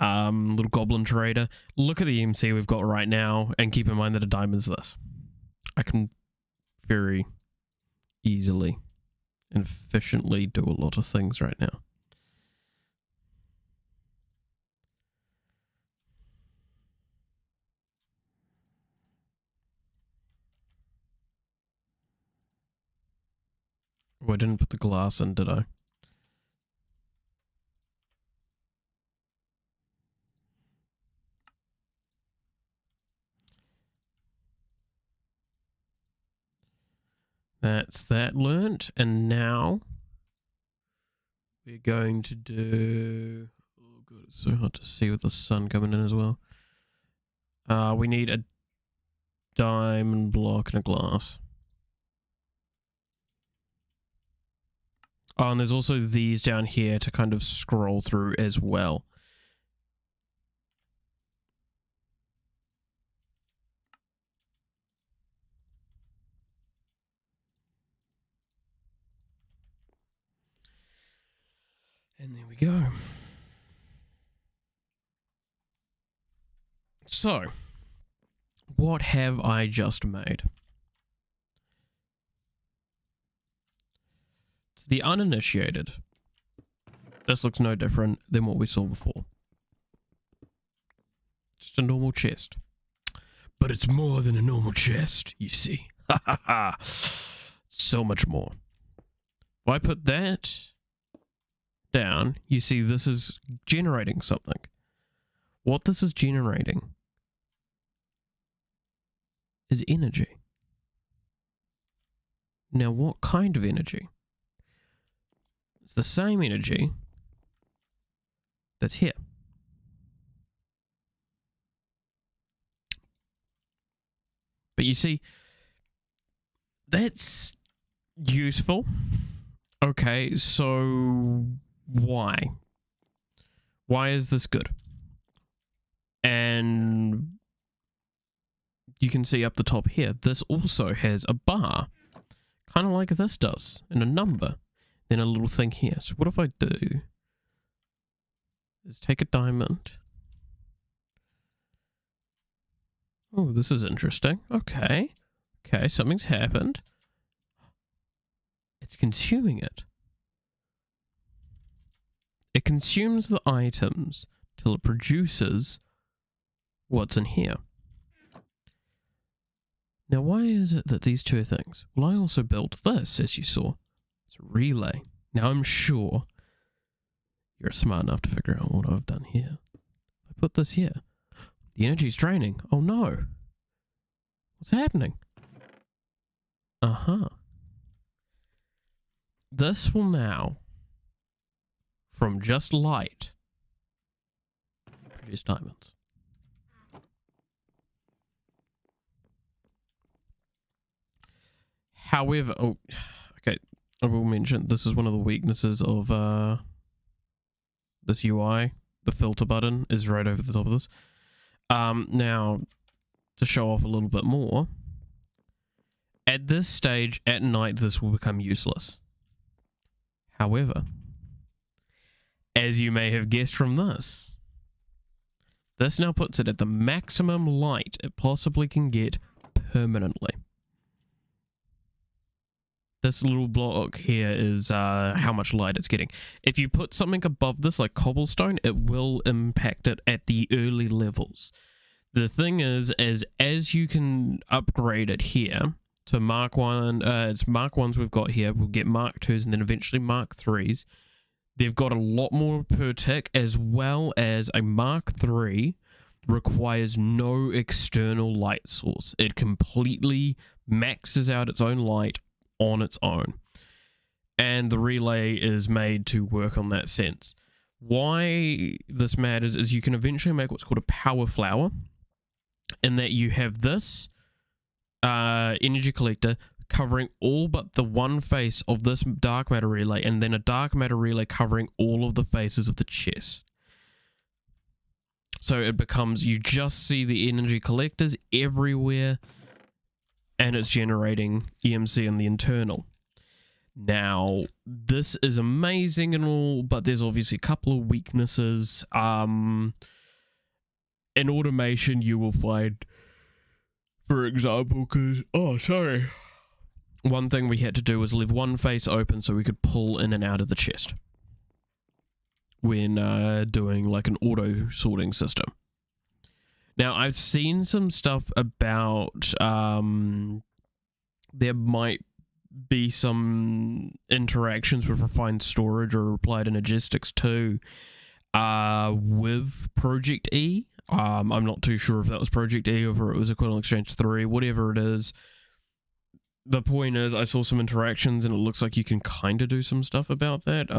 little goblin trader. Look at the MC we've got right now, and keep in mind that a diamond's this. I can very easily and efficiently do a lot of things right now. Oh, I didn't put the glass in, did I? That's that learnt, and now we're going to do... Oh god, it's so hard to see with the sun coming in as well. We need a diamond block and a glass. Oh, and there's also these down here to kind of scroll through as well. And there we go. So, what have I just made? To the uninitiated, this looks no different than what we saw before. Just a normal chest. But it's more than a normal chest, you see. Ha ha ha. So much more. If I put that down, you see this is generating something. What this is generating is energy. Now, what kind of energy? It's the same energy that's here. But you see, that's useful. Okay, so why? Why is this good? And you can see up the top here, this also has a bar, kind of like this does, and a number, then a little thing here. So what if I do is take a diamond. Oh, this is interesting. Okay. Okay, something's happened. It's consuming it. It consumes the items till it produces what's in here. Now, why is it that these two things? Well, I also built this, as you saw. It's a relay. Now, I'm sure you're smart enough to figure out what I've done here. I put this here. The energy's draining. Oh, no. What's happening? Uh-huh. This will now, from just light, produce diamonds. However, oh, okay, I will mention this is one of the weaknesses of this UI. The filter button is right over the top of this. Now, to show off a little bit more, at this stage, at night, this will become useless. However, as you may have guessed from this now puts it at the maximum light it possibly can get permanently. This little block here is how much light it's getting. If you put something above this, like cobblestone, it will impact it at the early levels. The thing is as you can upgrade it here to Mark 1, it's Mark 1s we've got here, we'll get Mark 2s and then eventually Mark 3s. They've got a lot more per tick, as well as a Mark 3 requires no external light source. It completely maxes out its own light on its own, and the relay is made to work on that sense. Why this matters is you can eventually make what's called a power flower, in that you have this energy collector covering all but the one face of this dark matter relay, and then a dark matter relay covering all of the faces of the chest. So it becomes, you just see the energy collectors everywhere, and it's generating EMC in the internal. Now, this is amazing and all, but there's obviously a couple of weaknesses. In automation, you will find, for example, one thing we had to do was leave one face open so we could pull in and out of the chest when doing like an auto sorting system. Now, I've seen some stuff about there might be some interactions with refined storage or applied energistics too with Project E. I'm not too sure if that was Project E or if it was Equivalent Exchange 3, whatever it is. The point is, I saw some interactions and it looks like you can kind of do some stuff about that.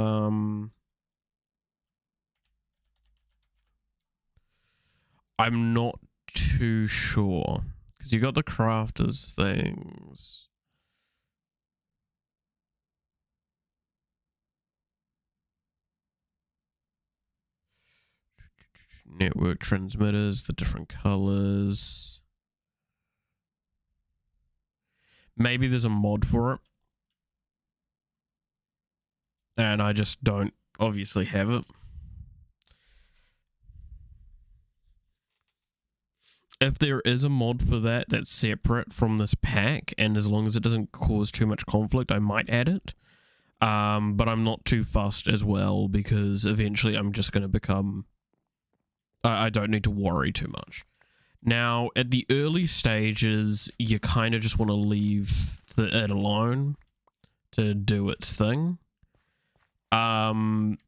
I'm not too sure, because you got the crafters things. Network transmitters, the different colors. Maybe there's a mod for it, and I just don't obviously have it. If there is a mod for that that's separate from this pack, and as long as it doesn't cause too much conflict, I might add it. But I'm not too fussed as well, because eventually I'm just going to become... I don't need to worry too much. Now, at the early stages, you kind of just want to leave it alone to do its thing. I'm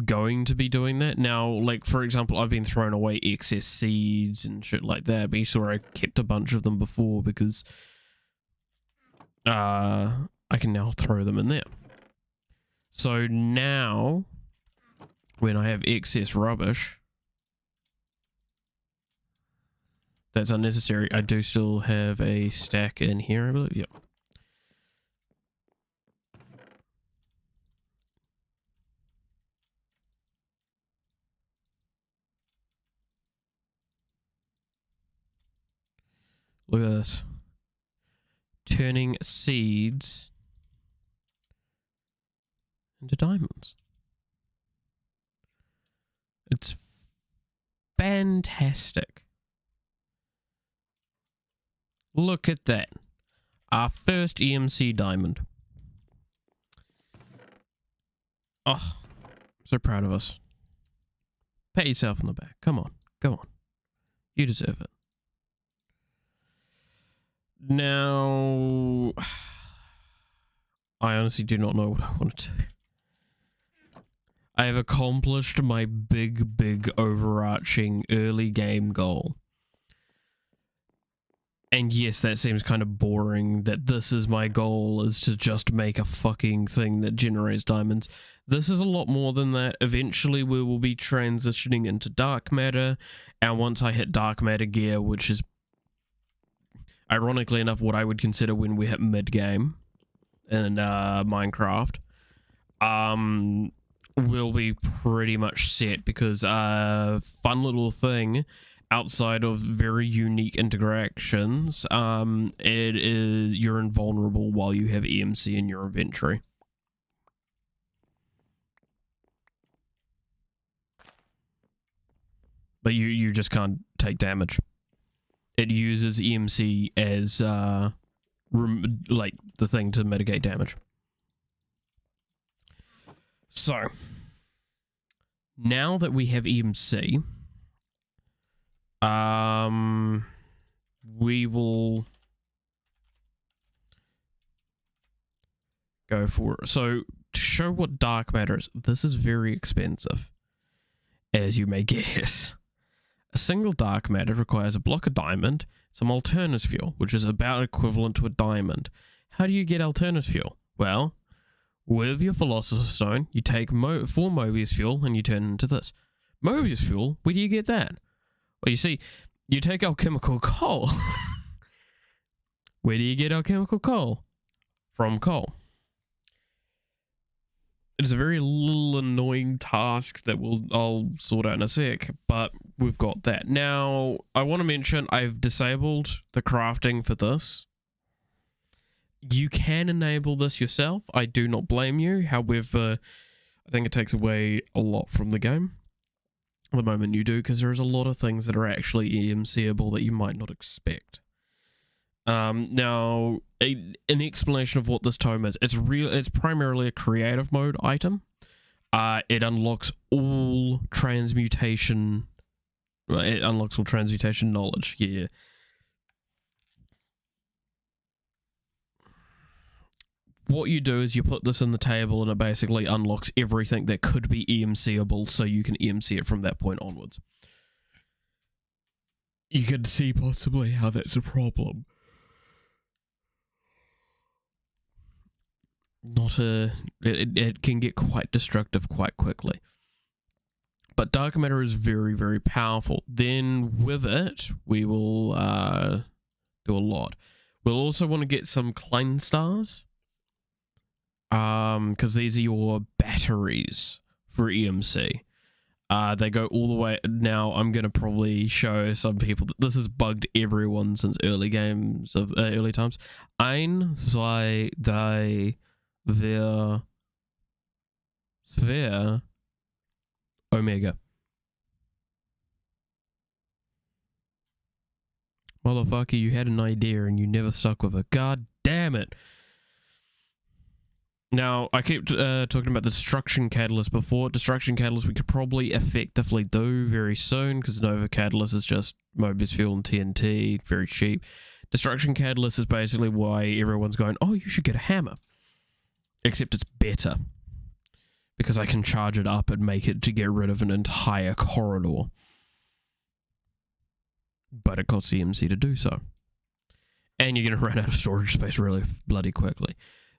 going to be doing that. Now, like, for example, I've been throwing away excess seeds and shit like that, but you saw I kept a bunch of them before because I can now throw them in there. So now, when I have excess rubbish that's unnecessary, I do still have a stack in here, I believe. Yep. Look at this. Turning seeds into diamonds. It's fantastic. Look at that. Our first EMC diamond. Oh, so proud of us. Pat yourself on the back. Come on. Go on. You deserve it. Now, I honestly do not know what I want to do. I have accomplished my big overarching early game goal. And yes, that seems kind of boring, that this is my goal, is to just make a fucking thing that generates diamonds. This is a lot more than that. Eventually we will be transitioning into dark matter, and once I hit dark matter gear, which is ironically enough what I would consider when we hit mid-game in Minecraft, we'll be pretty much set, because fun little thing outside of very unique interactions, it is you're invulnerable while you have EMC in your inventory. But you just can't take damage. It uses EMC as like the thing to mitigate damage. So now that we have EMC, we will go for it. So to show what dark matter is, this is very expensive, as you may guess. A single dark matter requires a block of diamond, some alternate fuel, which is about equivalent to a diamond. How do you get alternate fuel? Well, with your Philosopher's Stone, you take 4 Mobius fuel and you turn it into this. Mobius fuel, where do you get that? Well, you see, you take alchemical coal. Where do you get alchemical coal? From coal. It's a very little annoying task that I'll sort out in a sec, but we've got that. Now, I want to mention I've disabled the crafting for this. You can enable this yourself. I do not blame you. However, I think it takes away a lot from the game the moment you do, because there's a lot of things that are actually EMCable that you might not expect. Now, an explanation of what this tome is. It's primarily a creative mode item. It unlocks all transmutation. It unlocks all transmutation knowledge. Yeah. What you do is you put this in the table and it basically unlocks everything that could be EMCable, so you can EMC it from that point onwards. You can see possibly how that's a problem. It can get quite destructive quite quickly. But dark matter is very powerful. Then with it, we will do a lot. We'll also want to get some Klein stars. Because these are your batteries for EMC. They go all the way. Now, I'm going to probably show some people that this has bugged everyone since early games of early times. 1, 2, 3, 4, 2, Omega. Motherfucker, you had an idea and you never stuck with it. God damn it. Now, I keep talking about the Destruction Catalyst before. Destruction Catalyst we could probably effectively do very soon, because Nova Catalyst is just Mobius Fuel and TNT, very cheap. Destruction Catalyst is basically why everyone's going, oh, you should get a hammer. Except it's better, because I can charge it up and make it to get rid of an entire corridor. But it costs EMC to do so. And you're going to run out of storage space really bloody quickly.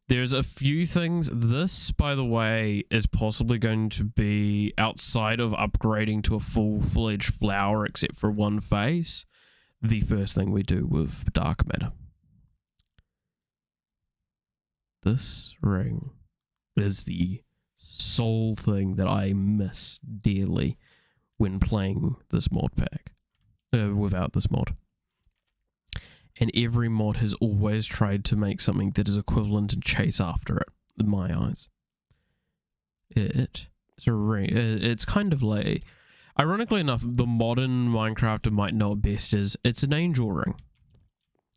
There's a few things. This, by the way, is possibly going to be outside of upgrading to a full-fledged flower, except for one phase. The first thing we do with dark matter. This ring is the sole thing that I miss dearly when playing this mod pack. Without this mod. And every mod has always tried to make something that is equivalent and chase after it, in my eyes. It's a ring. It's kind of like... Ironically enough, the modern Minecrafter might know it best as it's an angel ring.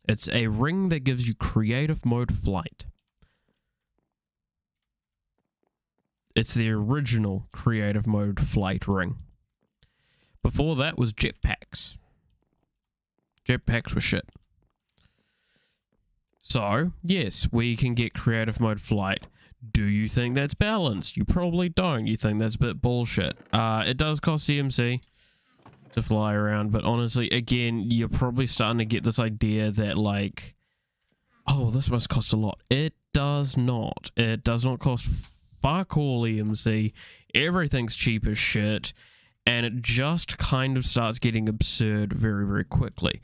It's a ring that gives you creative mode flight. It's the original creative mode flight ring. Before that was jetpacks. Jetpacks were shit. So, yes, we can get creative mode flight. Do you think that's balanced? You probably don't. You think that's a bit bullshit. It does cost EMC to fly around, but honestly, again, you're probably starting to get this idea that, like, oh, this must cost a lot. It does not. It does not cost fuck all EMC. Everything's cheap as shit, and it just kind of starts getting absurd very, very quickly.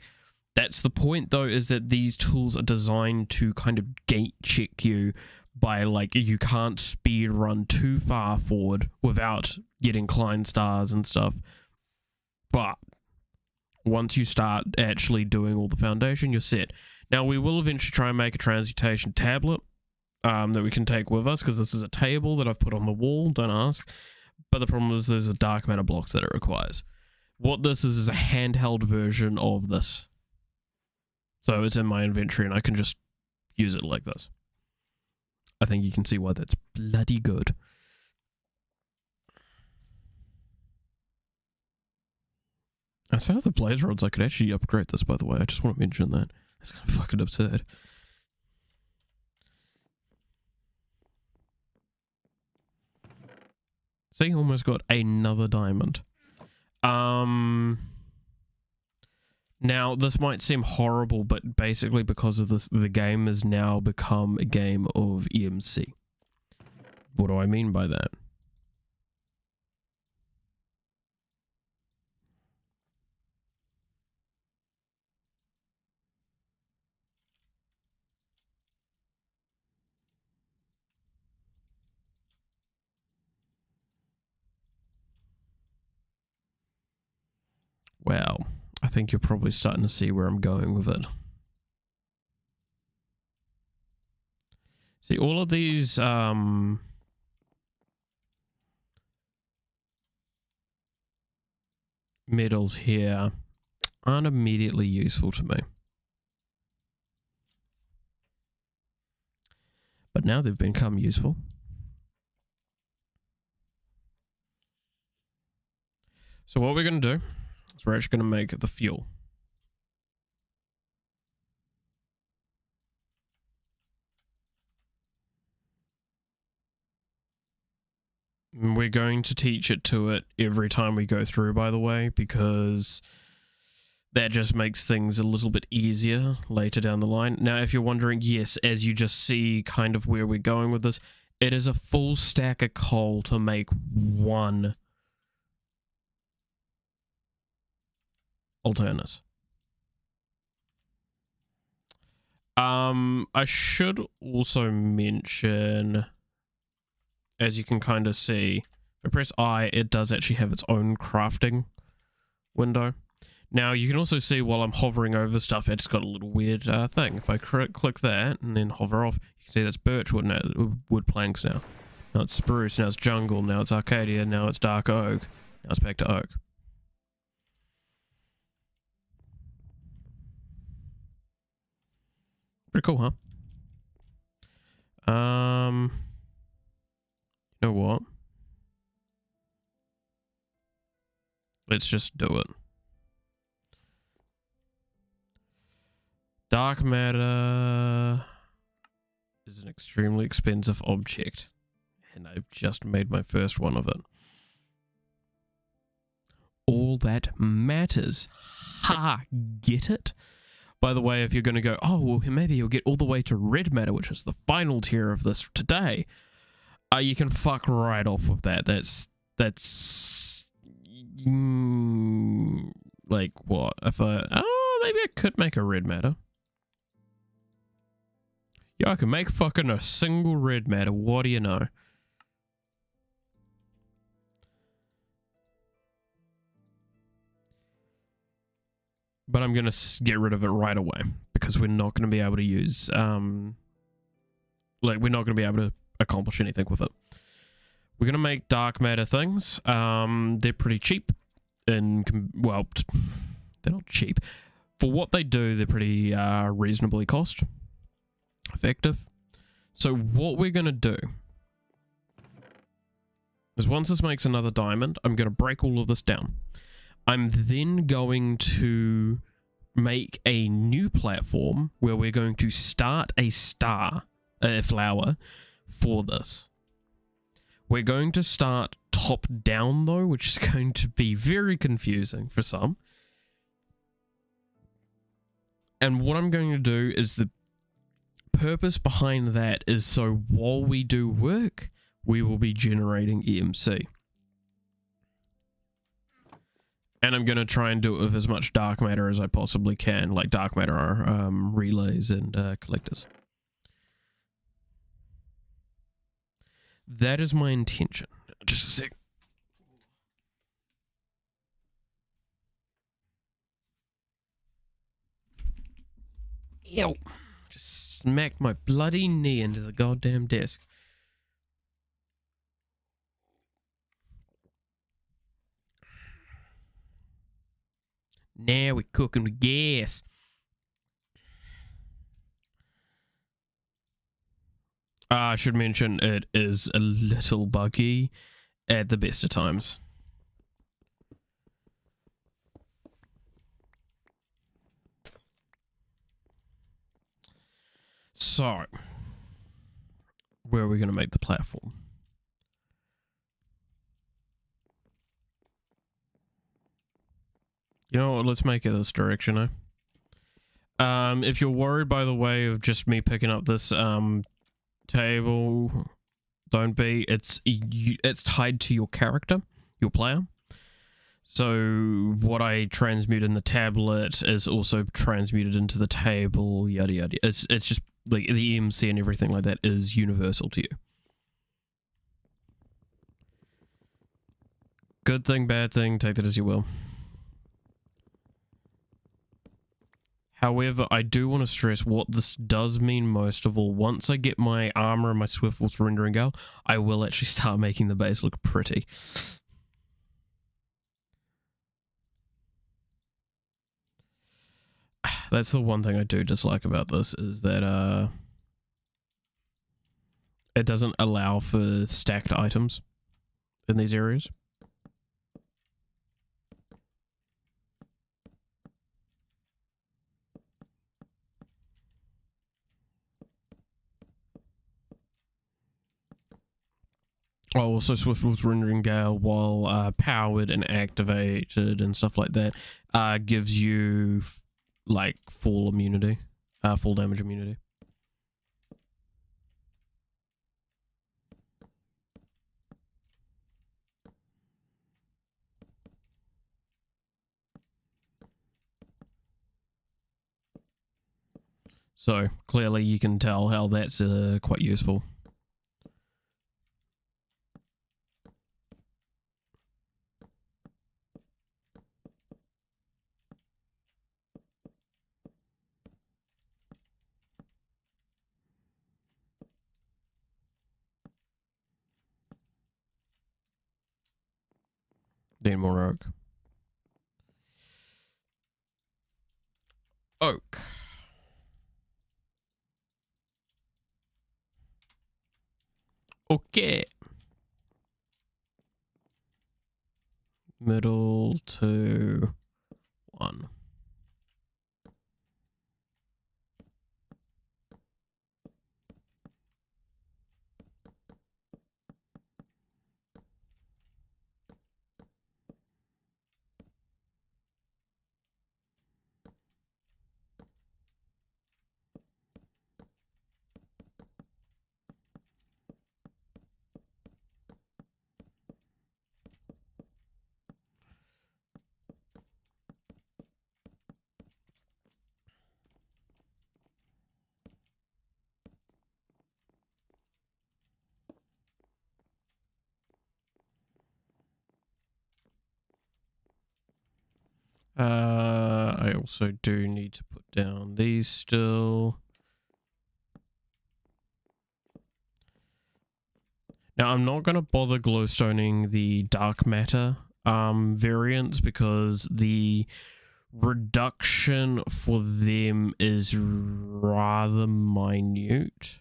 That's the point, though, is that these tools are designed to kind of gate check you by, like, you can't speed run too far forward without getting Klein stars and stuff. But once you start actually doing all the foundation, you're set. Now, we will eventually try and make a transmutation tablet that we can take with us, because this is a table that I've put on the wall, don't ask. But the problem is there's a dark matter blocks that it requires. What this is a handheld version of this. So it's in my inventory and I can just use it like this. I think you can see why that's bloody good. Outside of the blaze rods, I could actually upgrade this, by the way. I just want to mention that. That's kind of fucking absurd. See, almost got another diamond. Now, this might seem horrible, but basically because of this, the game has now become a game of EMC. What do I mean by that? Well, I think you're probably starting to see where I'm going with it. See, all of these metals here aren't immediately useful to me. But now they've become useful. So what we're going to do is we're actually going to make the fuel. And we're going to teach it to it every time we go through, by the way, because that just makes things a little bit easier later down the line. Now, if you're wondering, yes, as you just see kind of where we're going with this, it is a full stack of coal to make one alternate. I should also mention, as you can kind of see, if I press I, it does actually have its own crafting window. Now, you can also see while I'm hovering over stuff, it's got a little weird thing. If I click that and then hover off, you can see that's birchwood now, wood planks now. Now it's spruce, now it's jungle, now it's Arcadia, now it's dark oak, now it's back to oak. Pretty cool, huh? You know what? Let's just do it. Dark matter is an extremely expensive object, and I've just made my first one of it. All that matters. Ha! Get it? By the way, if you're going to go, oh, well, maybe you'll get all the way to red matter, which is the final tier of this today, you can fuck right off of that. That's like what? If maybe I could make a red matter. Yeah, I can make fucking a single red matter. What do you know? But I'm going to get rid of it right away because we're not going to be able to use, we're not going to be able to accomplish anything with it. We're going to make dark matter things. They're pretty cheap. well, they're not cheap. For what they do, they're pretty reasonably cost effective. So what we're going to do is once this makes another diamond, I'm going to break all of this down. I'm then going to make a new platform where we're going to start a flower for this. We're going to start top down though, which is going to be very confusing for some. And what I'm going to do is the purpose behind that is so while we do work, we will be generating EMC. And I'm going to try and do it with as much dark matter as I possibly can, like dark matter relays and collectors. That is my intention. Just a sec. Ew. Just smacked my bloody knee into the goddamn desk. Now we're cooking with gas. I should mention it is a little buggy at the best of times. So, where are we going to make the platform? You know what, let's make it this direction, eh? If you're worried, by the way, of just me picking up this table, don't be. It's tied to your character, your player. So what I transmute in the tablet is also transmuted into the table, yada yada. It's just like the EMC and everything like that is universal to you. Good thing, bad thing, take that as you will. However, I do want to stress what this does mean most of all. Once I get my armor and my Swiftwater's rendering gal, I will actually start making the base look pretty. That's the one thing I do dislike about this, is that it doesn't allow for stacked items in these areas. Oh, also Swiftwater's rendering gal, while powered and activated and stuff like that, gives you like full immunity, full damage immunity. So clearly you can tell how that's quite useful. Then more oak. Oak. Okay. Middle to 1. I also do need to put down these still. Now, I'm not going to bother glowstoning the dark matter variants because the reduction for them is rather minute.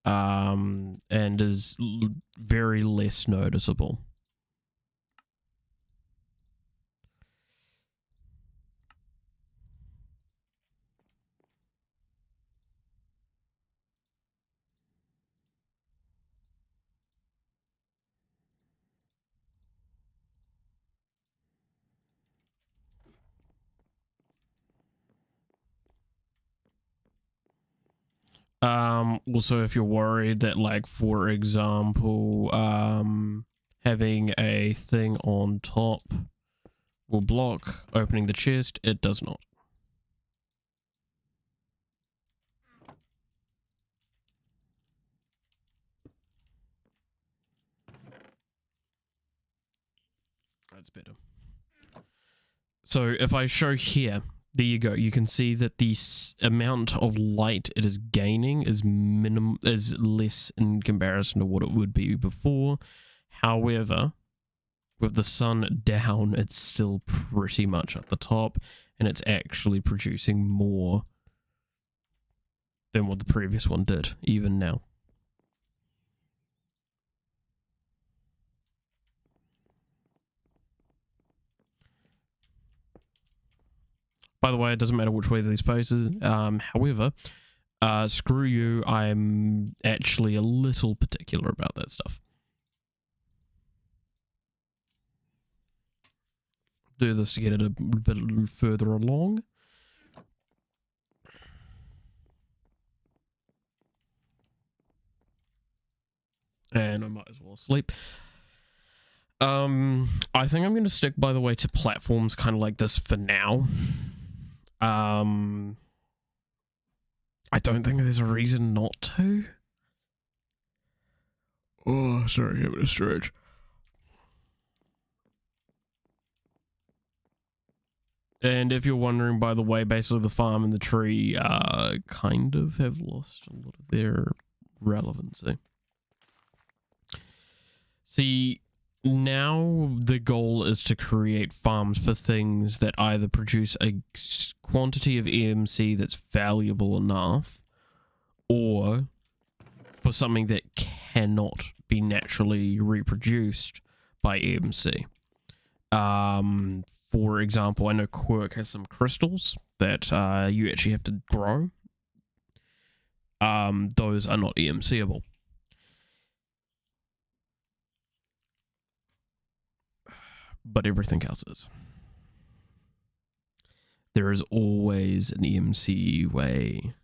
And is very less noticeable. Also, if you're worried that, like, for example, having a thing on top will block opening the chest, it does not. That's better. So if I show here, there you go. You can see that the amount of light it is gaining is less in comparison to what it would be before. However, with the sun down, it's still pretty much at the top, and it's actually producing more than what the previous one did, even now. By the way, it doesn't matter which way these faces. However, screw you, I'm actually a little particular about that stuff. Do this to get it a bit further along. And I might as well sleep. I think I'm going to stick, by the way, to platforms kind of like this for now. I don't think there's a reason not to. Oh, sorry, having a stretch. And if you're wondering, by the way, basically the farm and the tree kind of have lost a lot of their relevancy. See, now the goal is to create farms for things that either produce a quantity of EMC that's valuable enough, or for something that cannot be naturally reproduced by EMC. For example, I know Quirk has some crystals that you actually have to grow. Those are not EMCable. But everything else is. There is always an EMC way.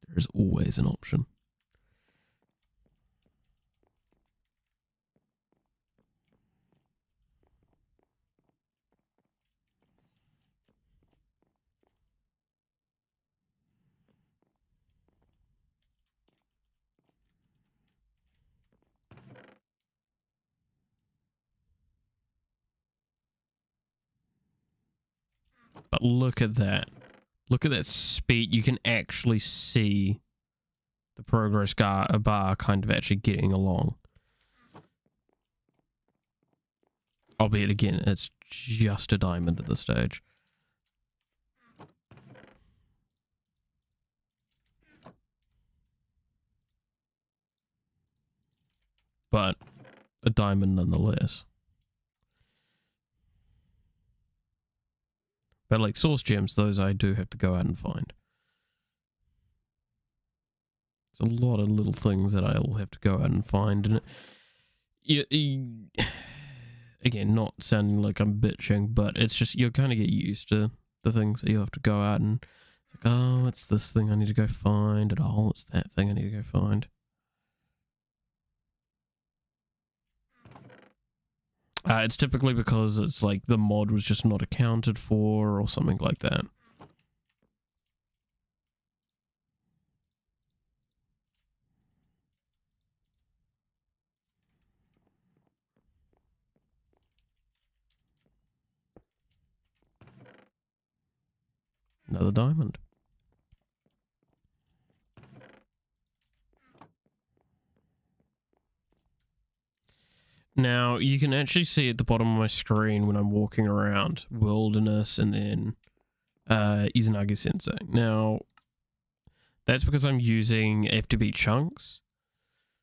There is always an option. But look at that. Look at that speed. You can actually see the progress bar kind of actually getting along. Albeit, again, it's just a diamond at this stage. But a diamond nonetheless. But like source gems, those I do have to go out and find. There's a lot of little things that I'll have to go out and find. And again, not sounding like I'm bitching, but it's just you kind of get used to the things that you have to go out and it's like, oh, it's this thing I need to go find, and oh, it's that thing I need to go find. It's typically because it's like the mod was just not accounted for or something like that. Another diamond. Now, you can actually see at the bottom of my screen when I'm walking around, wilderness and then Izanagi Sensei. Now, that's because I'm using FTP chunks.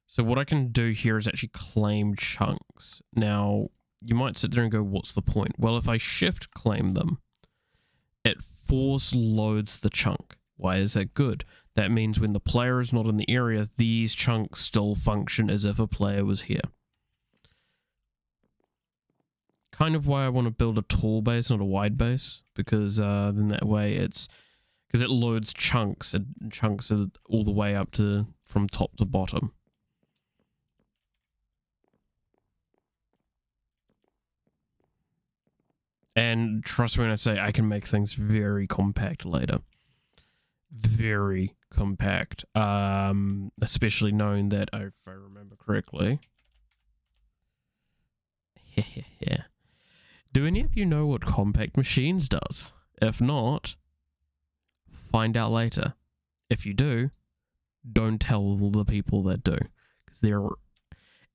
So what I can do here is actually claim chunks. Now, you might sit there and go, what's the point? Well, if I shift claim them, it force loads the chunk. Why is that good? That means when the player is not in the area, these chunks still function as if a player was here. Kind of why I want to build a tall base, not a wide base, because then that way it's, because it loads chunks, and chunks are all the way up to, from top to bottom. And trust me when I say I can make things very compact later. Very compact. Especially knowing that, if I remember correctly. Do any of you know what compact machines does? If not, find out later. If you do, don't tell the people that do. Because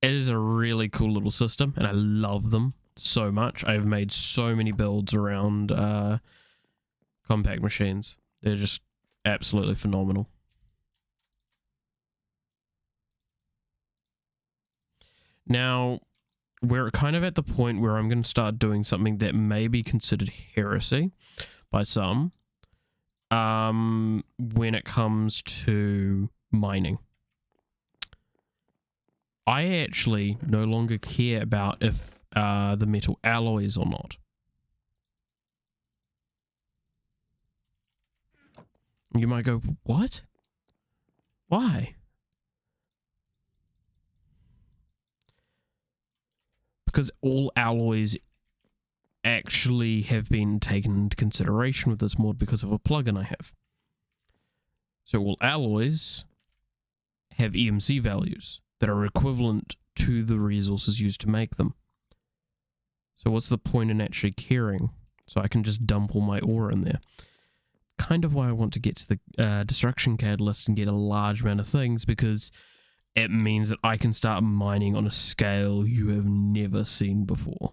it is a really cool little system, and I love them so much. I've made so many builds around compact machines. They're just absolutely phenomenal. Now, we're kind of at the point where I'm going to start doing something that may be considered heresy by some when it comes to mining. I actually no longer care about if the metal alloys or not. You might go, what? Why? Because all alloys actually have been taken into consideration with this mod because of a plugin I have. So all alloys have EMC values that are equivalent to the resources used to make them. So what's the point in actually caring? So I can just dump all my ore in there. Kind of why I want to get to the destruction catalyst and get a large amount of things, because it means that I can start mining on a scale you have never seen before.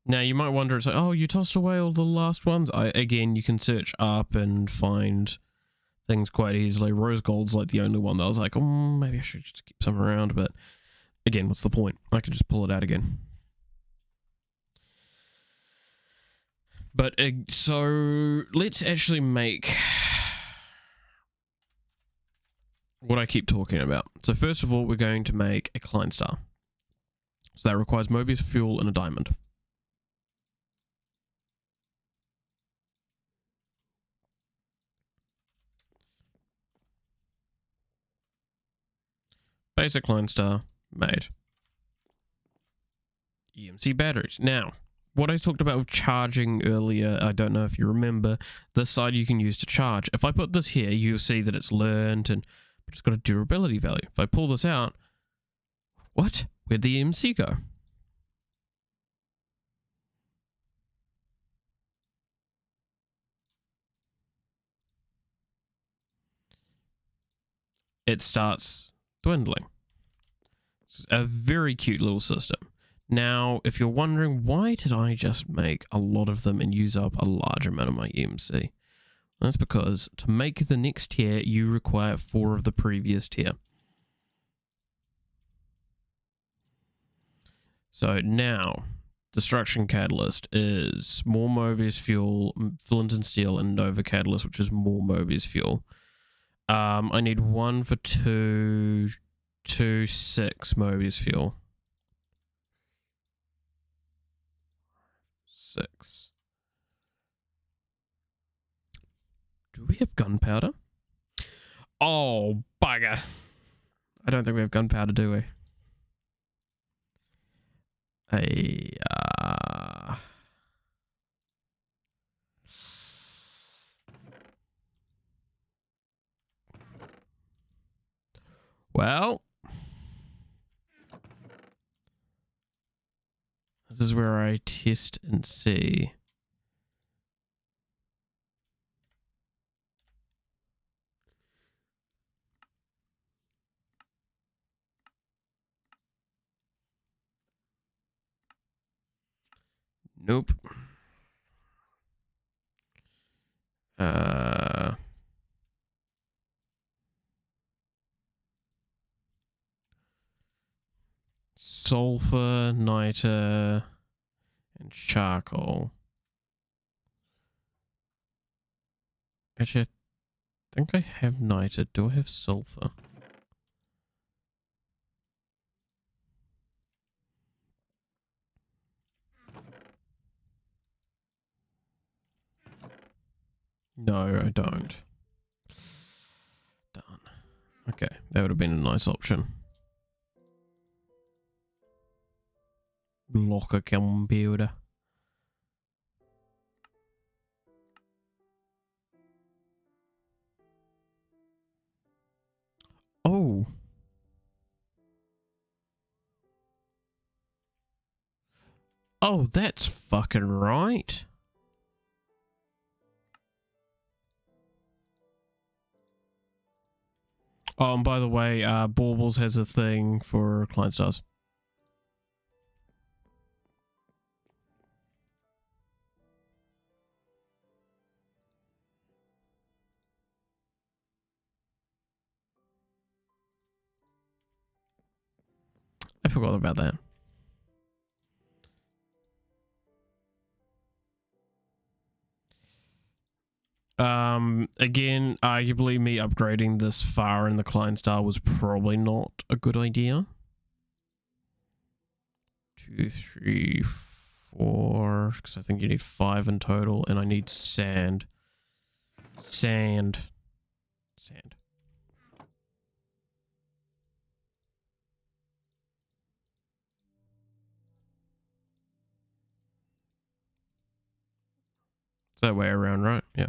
Now, you might wonder, it's like, oh, you tossed away all the last ones? Again, you can search up and find things quite easily. Rose gold's like the only one that I was like, oh, maybe I should just keep some around. But again, what's the point? I can just pull it out again. But so let's actually make what I keep talking about. So first of all, we're going to make a Klein star. So that requires Mobius fuel and a diamond. Basic Klein star made. EMC batteries. Now, what I talked about with charging earlier, I don't know if you remember, this side you can use to charge. If I put this here, you'll see that it's learned and it's got a durability value. If I pull this out, what? Where'd the EMC go? It starts dwindling. It's a very cute little system. Now, if you're wondering, why did I just make a lot of them and use up a large amount of my EMC? That's because to make the next tier, you require 4 of the previous tier. So now, Destruction Catalyst is more Mobius fuel, Flint and Steel, and Nova Catalyst, which is more Mobius fuel. I need 1 for 2, 2, 6 Mobius fuel. 6. Do we have gunpowder? Oh, bugger. I don't think we have gunpowder, do we? Well, this is where I test and see. Nope. Sulfur, niter, and charcoal. Actually, I think I have niter. Do I have sulfur? No, I don't. Darn. Okay, that would have been a nice option. Block a computer. Oh. Oh, that's fucking right. Oh, and by the way, Baubles has a thing for client stars. I forgot about that. Again, arguably me upgrading this far in the client star was probably not a good idea. 2, 3, 4, because I think you need 5 in total, and I need sand. Sand. Sand. It's that way around, right? Yeah.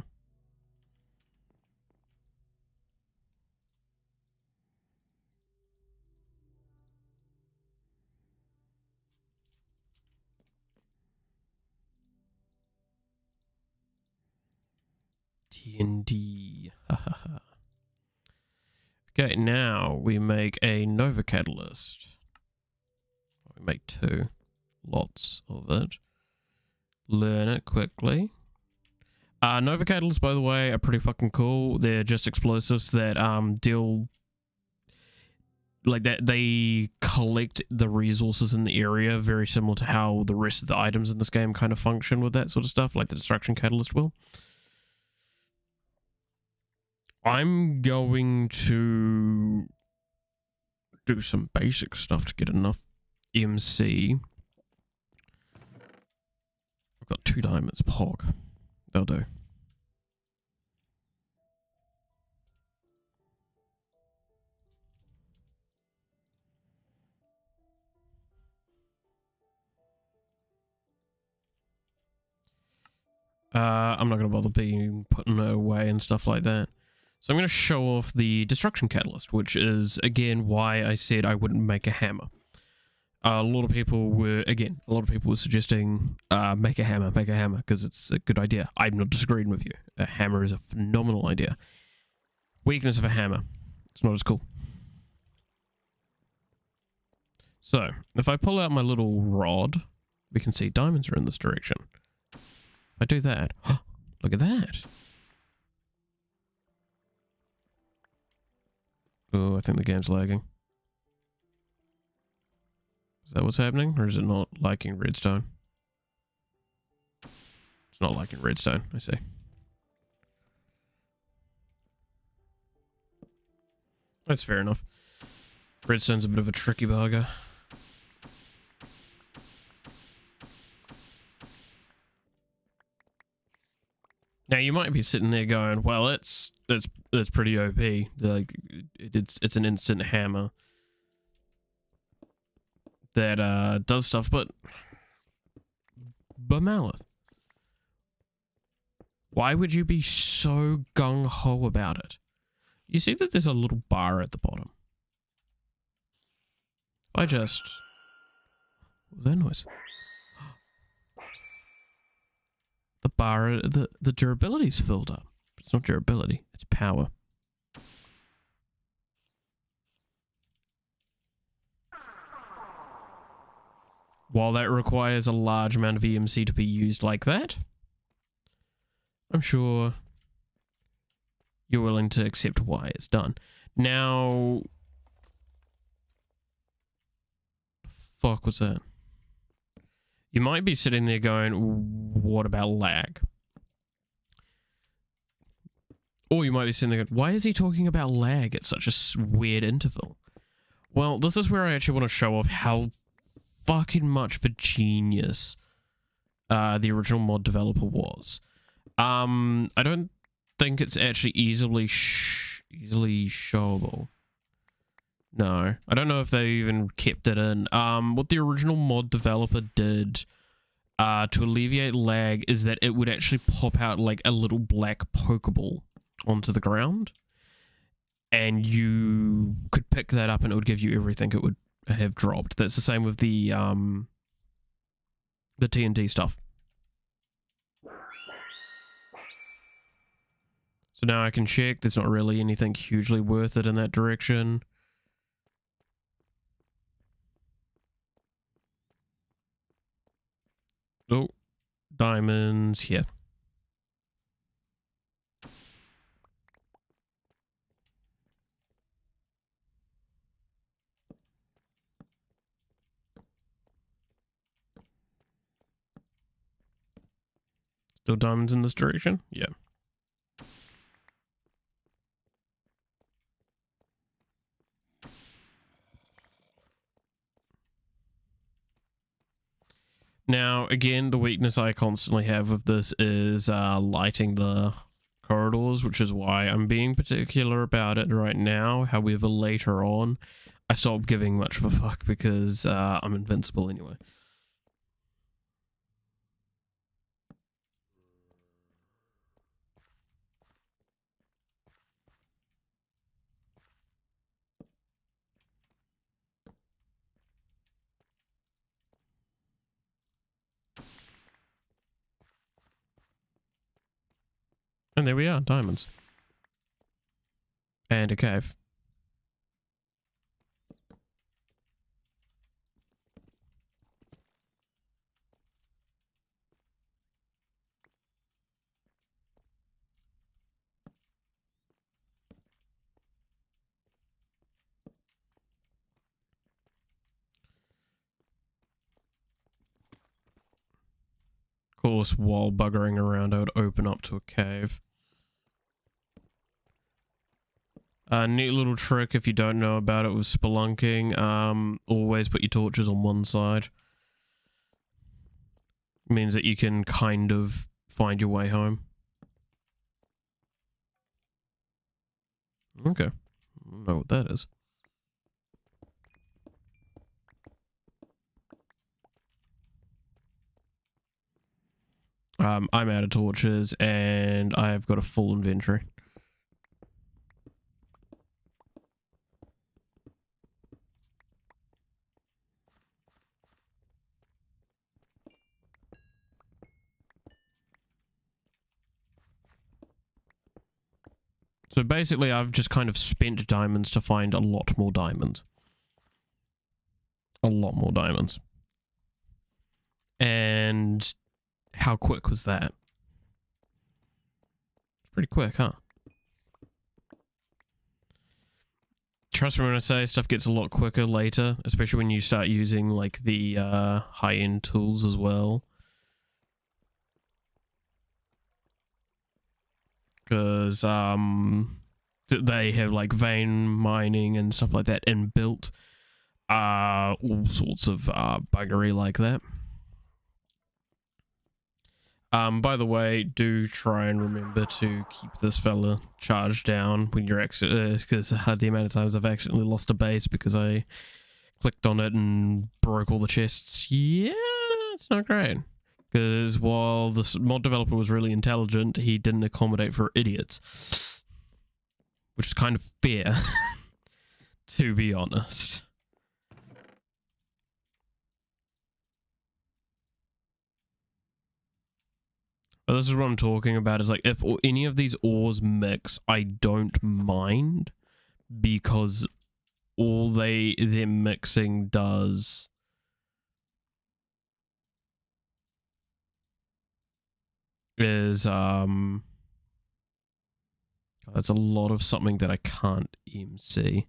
TND. Okay, now we make a Nova Catalyst. We make 2. Lots of it. Learn it quickly. Nova Catalysts, by the way, are pretty fucking cool. They're just explosives that deal... like that, they collect the resources in the area, very similar to how the rest of the items in this game kind of function with that sort of stuff, like the Destruction Catalyst will. I'm going to do some basic stuff to get enough MC. I've got 2 diamonds, pog. That'll do. I'm not going to bother putting it away and stuff like that. So I'm going to show off the Destruction Catalyst, which is, again, why I said I wouldn't make a hammer. A lot of people were suggesting make a hammer, because it's a good idea. I'm not disagreeing with you. A hammer is a phenomenal idea. Weakness of a hammer. It's not as cool. So, if I pull out my little rod, we can see diamonds are in this direction. If I do that, look at that. Oh, I think the game's lagging. Is that what's happening? Or is it not liking redstone? It's not liking redstone, I see. That's fair enough. Redstone's a bit of a tricky bugger. Now you might be sitting there going, "Well, that's pretty OP. Like, it's an instant hammer that does stuff." But Malith, why would you be so gung ho about it? You see that there's a little bar at the bottom. I just... What was that noise? The bar, the durability's filled up. It's not durability, it's power. while that requires a large amount of EMC to be used like that, I'm sure you're willing to accept why it's done. Now, fuck was that? You might be sitting there going, what about lag? Or you might be sitting there going, why is he talking about lag at such a weird interval? Well, this is where I actually want to show off how fucking much of a genius the original mod developer was. I don't think it's actually easily showable. No, I don't know if they even kept it in. What the original mod developer did to alleviate lag is that it would actually pop out like a little black Pokeball onto the ground, and you could pick that up and it would give you everything it would have dropped. That's the same with the TNT stuff. So now I can check. There's not really anything hugely worth it in that direction. Oh, diamonds here. Still diamonds in this direction? Yeah. Now, again, the weakness I constantly have with this is lighting the corridors, which is why I'm being particular about it right now. However, later on, I stop giving much of a fuck because I'm invincible anyway. And there we are, diamonds. And a cave. Of course, while buggering around, I would open up to a cave. Neat little trick if you don't know about it with spelunking. Always put your torches on one side. Means that you can kind of find your way home. Okay. I don't know what that is. I'm out of torches and I've got a full inventory. So basically, I've just kind of spent diamonds to find a lot more diamonds. A lot more diamonds. And how quick was that? Pretty quick, huh? Trust me when I say stuff gets a lot quicker later, especially when you start using like the high-end tools as well. Because they have like vein mining and stuff like that inbuilt. All sorts of buggery like that. By the way, do try and remember to keep this fella charged down when you're because the amount of times I've accidentally lost a base because I clicked on it and broke all the chests. Yeah, it's not great. Because while this mod developer was really intelligent, he didn't accommodate for idiots. Which is kind of fair, to be honest. But this is what I'm talking about, is like, if any of these ores mix, I don't mind, because all their mixing does is it's a lot of something that I can't EMC.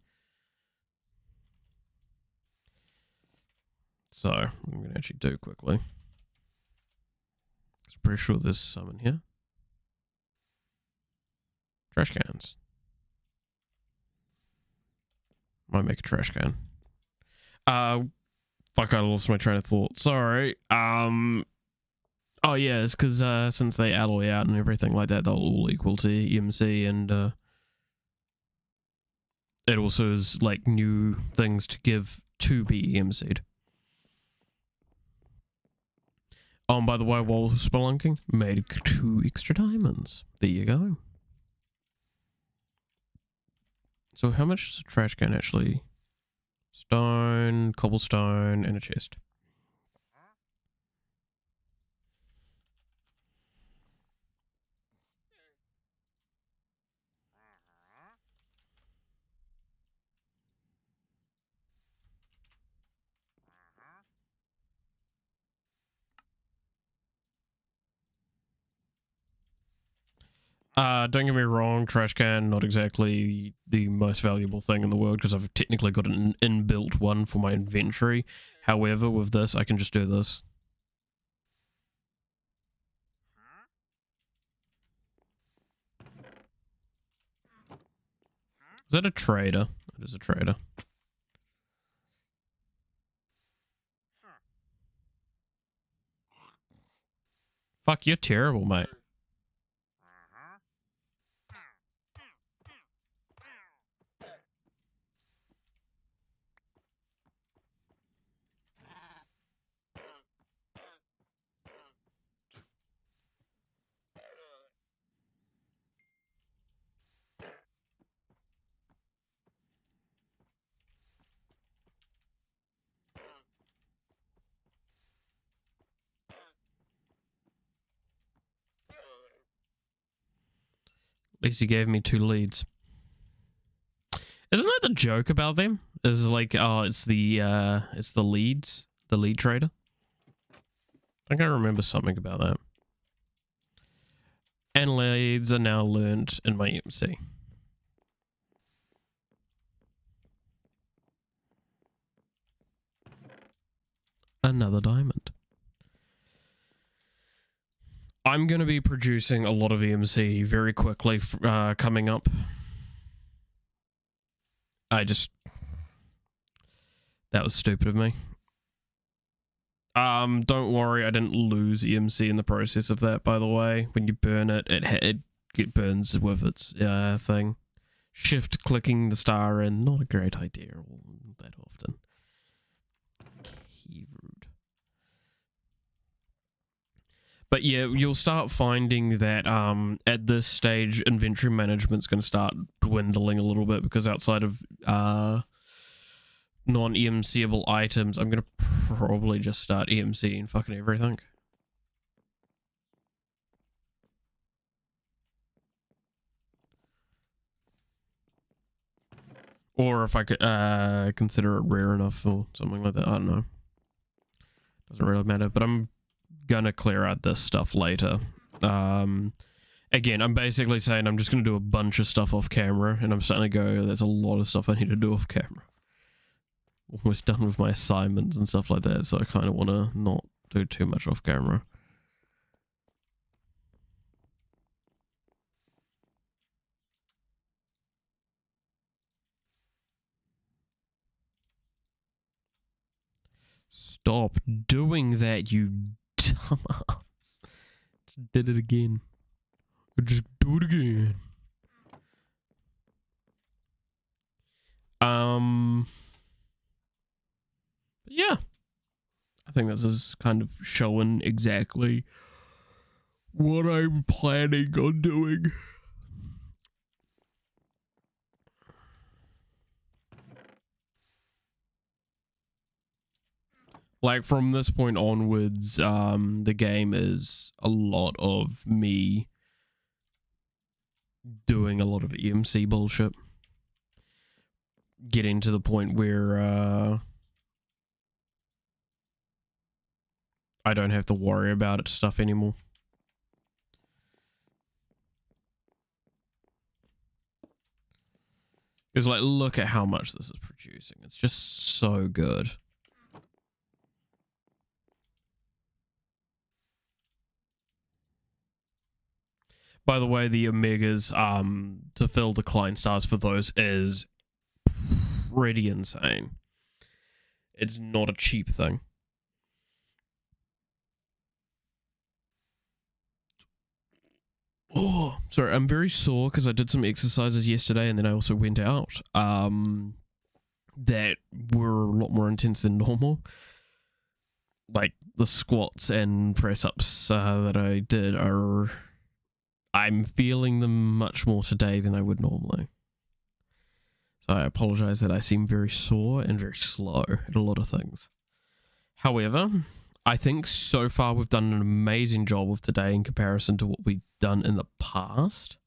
So I'm gonna actually do quickly. I'm pretty sure there's some in here. Trash cans. Might make a trash can. Fuck, I lost my train of thought. Sorry. Oh yeah, it's because since they alloy out and everything like that, they'll all equal to EMC, and it also is like new things to give to be EMC'd. Oh, and by the way, while spelunking, made 2 extra diamonds. There you go. So how much is a trash can actually? Stone, cobblestone, and a chest. Don't get me wrong, trash can, not exactly the most valuable thing in the world because I've technically got an inbuilt one for my inventory. However, with this, I can just do this. Is that a trader? It is a trader. Fuck, you're terrible, mate. At least he gave me 2 leads. Isn't that the joke about them? Is like, oh, it's the leads, the lead trader. I think I remember something about that. And leads are now learned in my EMC. Another diamond. I'm going to be producing a lot of EMC very quickly coming up. That was stupid of me. Don't worry, I didn't lose EMC in the process of that, by the way. When you burn it, it burns with its thing. Shift clicking the star in, not a great idea all that often. Rude. But yeah, you'll start finding that at this stage, inventory management's going to start dwindling a little bit because outside of non-EMCable items, I'm going to probably just start EMCing fucking everything. Or if I could consider it rare enough or something like that. I don't know. Doesn't really matter, but I'm gonna clear out this stuff later. Again, I'm basically saying I'm just gonna do a bunch of stuff off camera, and I'm starting to go, there's a lot of stuff I need to do off camera. Almost done with my assignments and stuff like that, so I kind of want to not do too much off camera. Stop doing that, you dumbass. Just did it again. Just do it again. Yeah. I think this is kind of showing exactly what I'm planning on doing. Like, from this point onwards, the game is a lot of me doing a lot of EMC bullshit. Getting to the point where, I don't have to worry about it stuff anymore. Because, like, look at how much this is producing. It's just so good. By the way, the Omegas to fill the client stars for those is pretty insane. It's not a cheap thing. Oh, sorry, I'm very sore because I did some exercises yesterday and then I also went out that were a lot more intense than normal. Like the squats and press-ups that I did I'm feeling them much more today than I would normally. So I apologize that I seem very sore and very slow at a lot of things. However, I think so far we've done an amazing job of today in comparison to what we've done in the past.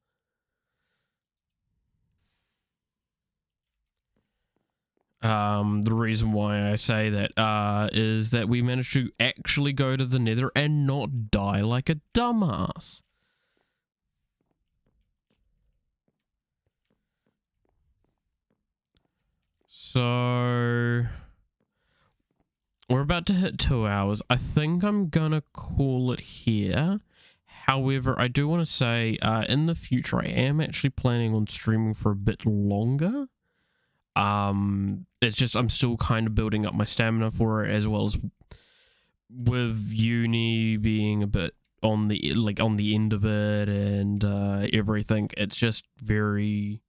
The reason why I say that is that we managed to actually go to the Nether and not die like a dumbass. So we're about to hit 2 hours. I think I'm gonna call it here. However, I do want to say in the future I am actually planning on streaming for a bit longer. It's just I'm still kind of building up my stamina for it, as well as with uni being a bit on the end of it and everything. It's just very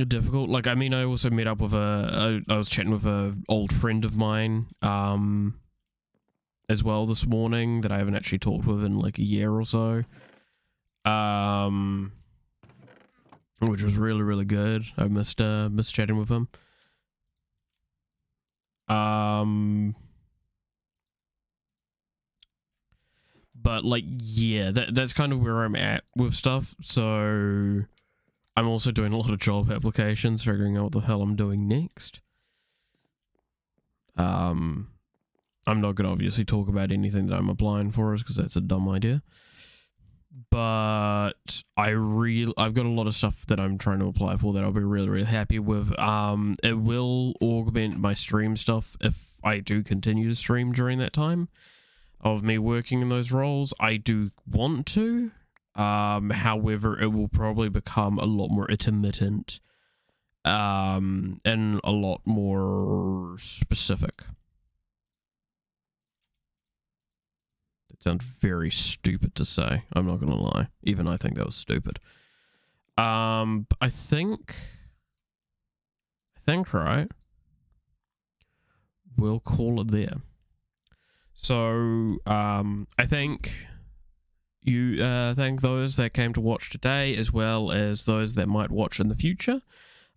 difficult. Like, I mean, I also met up with I was chatting with an old friend of mine as well this morning that I haven't actually talked with in like a year or so, which was really, really good. I missed chatting with him. But like, yeah, that's kind of where I'm at with stuff. So I'm also doing a lot of job applications, figuring out what the hell I'm doing next. I'm not going to obviously talk about anything that I'm applying for, because that's a dumb idea. But I've got a lot of stuff that I'm trying to apply for that I'll be really, really happy with. It will augment my stream stuff if I do continue to stream during that time of me working in those roles. I do want to. However, it will probably become a lot more intermittent and a lot more specific. That sounds very stupid to say. I'm not gonna lie. Even I think that was stupid. I think right. We'll call it there. So I think you thank those that came to watch today, as well as those that might watch in the future.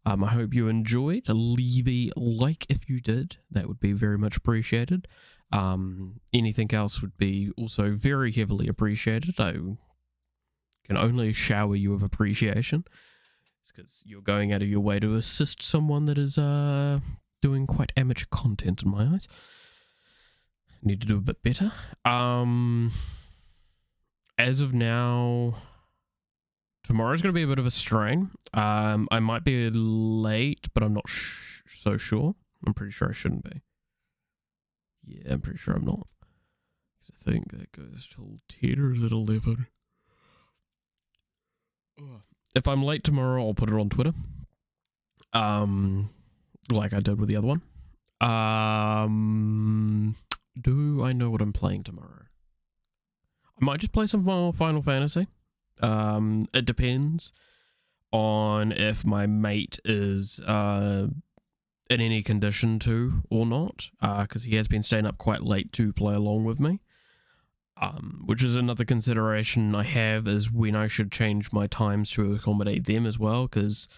I hope you enjoyed. Leave a like if you did. That would be very much appreciated. Anything else would be also very heavily appreciated. I can only shower you with appreciation. It's because you're going out of your way to assist someone that is doing quite amateur content in my eyes. Need to do a bit better. As of now, tomorrow's going to be a bit of a strain. I might be late, but I'm not so sure. I'm pretty sure I shouldn't be. Yeah, I'm pretty sure I'm not. Because I think that goes till 10 or is it 11? If I'm late tomorrow, I'll put it on Twitter. Like I did with the other one. Do I know what I'm playing tomorrow? I might just play some more Final Fantasy. It depends on if my mate is in any condition to or not, because he has been staying up quite late to play along with me. Which is another consideration I have, is when I should change my times to accommodate them as well, because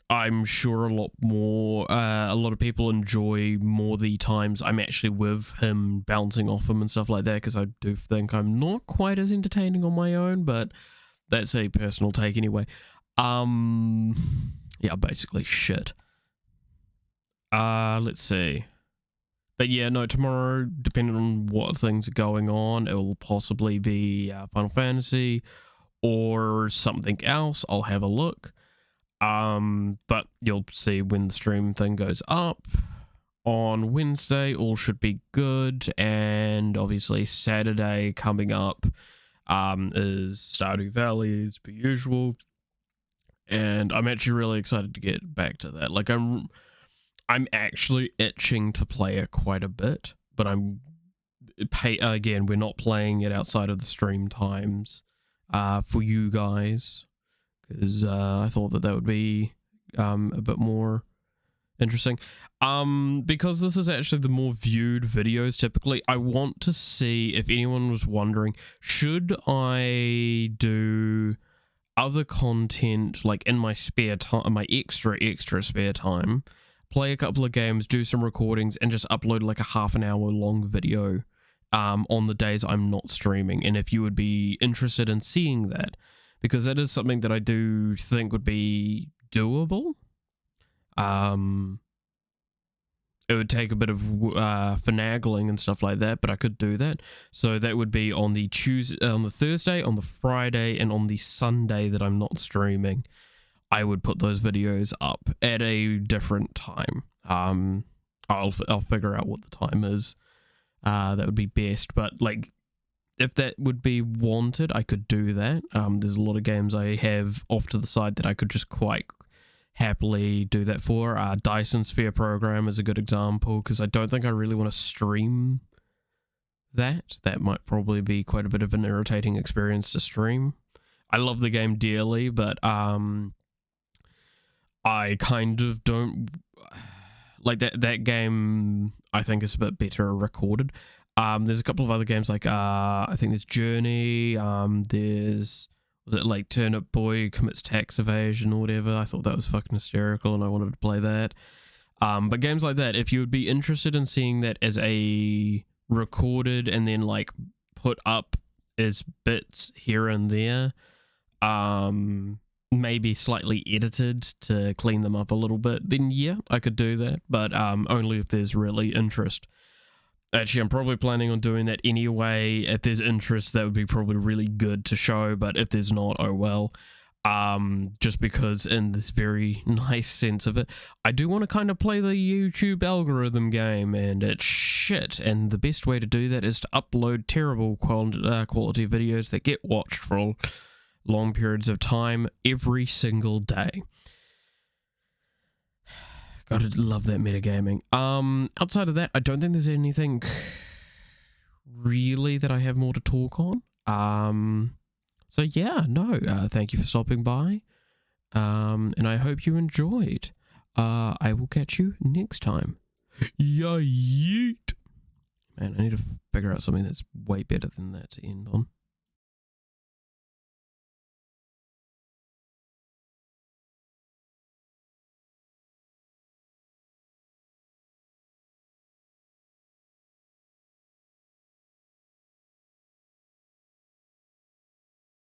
I'm sure a lot of people enjoy more the times I'm actually with him, bouncing off him and stuff like that, because I do think I'm not quite as entertaining on my own, but that's a personal take anyway. Yeah, basically shit. Let's see. But yeah, no, tomorrow, depending on what things are going on, it will possibly be Final Fantasy or something else. I'll have a look. But you'll see when the stream thing goes up. On Wednesday, all should be good, and obviously Saturday coming up is Stardew Valley as per usual, and I'm actually really excited to get back to that. Like I'm actually itching to play it quite a bit, but again, we're not playing it outside of the stream times for you guys, because I thought that would be a bit more interesting. Because this is actually the more viewed videos typically, I want to see if anyone was wondering, should I do other content like in my spare time, my extra spare time, play a couple of games, do some recordings, and just upload like a half an hour long video on the days I'm not streaming, and if you would be interested in seeing that, because that is something that I do think would be doable. It would take a bit of finagling and stuff like that, but I could do that. So that would be on the Thursday, on the Friday, and on the Sunday that I'm not streaming. I would put those videos up at a different time. I'll figure out what the time is. That would be best, but like, if that would be wanted, I could do that. There's a lot of games I have off to the side that I could just quite happily do that for. Dyson Sphere Program is a good example, because I don't think I really want to stream that. That might probably be quite a bit of an irritating experience to stream. I love the game dearly, but I kind of don't like that game. I think is a bit better recorded. There's a couple of other games like I think there's Journey. Was it like Turnip Boy Commits Tax Evasion or whatever? I thought that was fucking hysterical and I wanted to play that. But games like that, if you would be interested in seeing that as a recorded and then like put up as bits here and there, maybe slightly edited to clean them up a little bit, then yeah, I could do that, but only if there's really interest. Actually, I'm probably planning on doing that anyway. If there's interest, that would be probably really good to show, but if there's not, oh well. Just because in this very nice sense of it, I do want to kind of play the YouTube algorithm game, and it's shit, and the best way to do that is to upload terrible quality videos that get watched for long periods of time every single day. Gotta love that metagaming. Outside of that, I don't think there's anything really that I have more to talk on. So yeah, no, thank you for stopping by. And I hope you enjoyed. I will catch you next time. Yeah, yeet. Man, I need to figure out something that's way better than that to end on.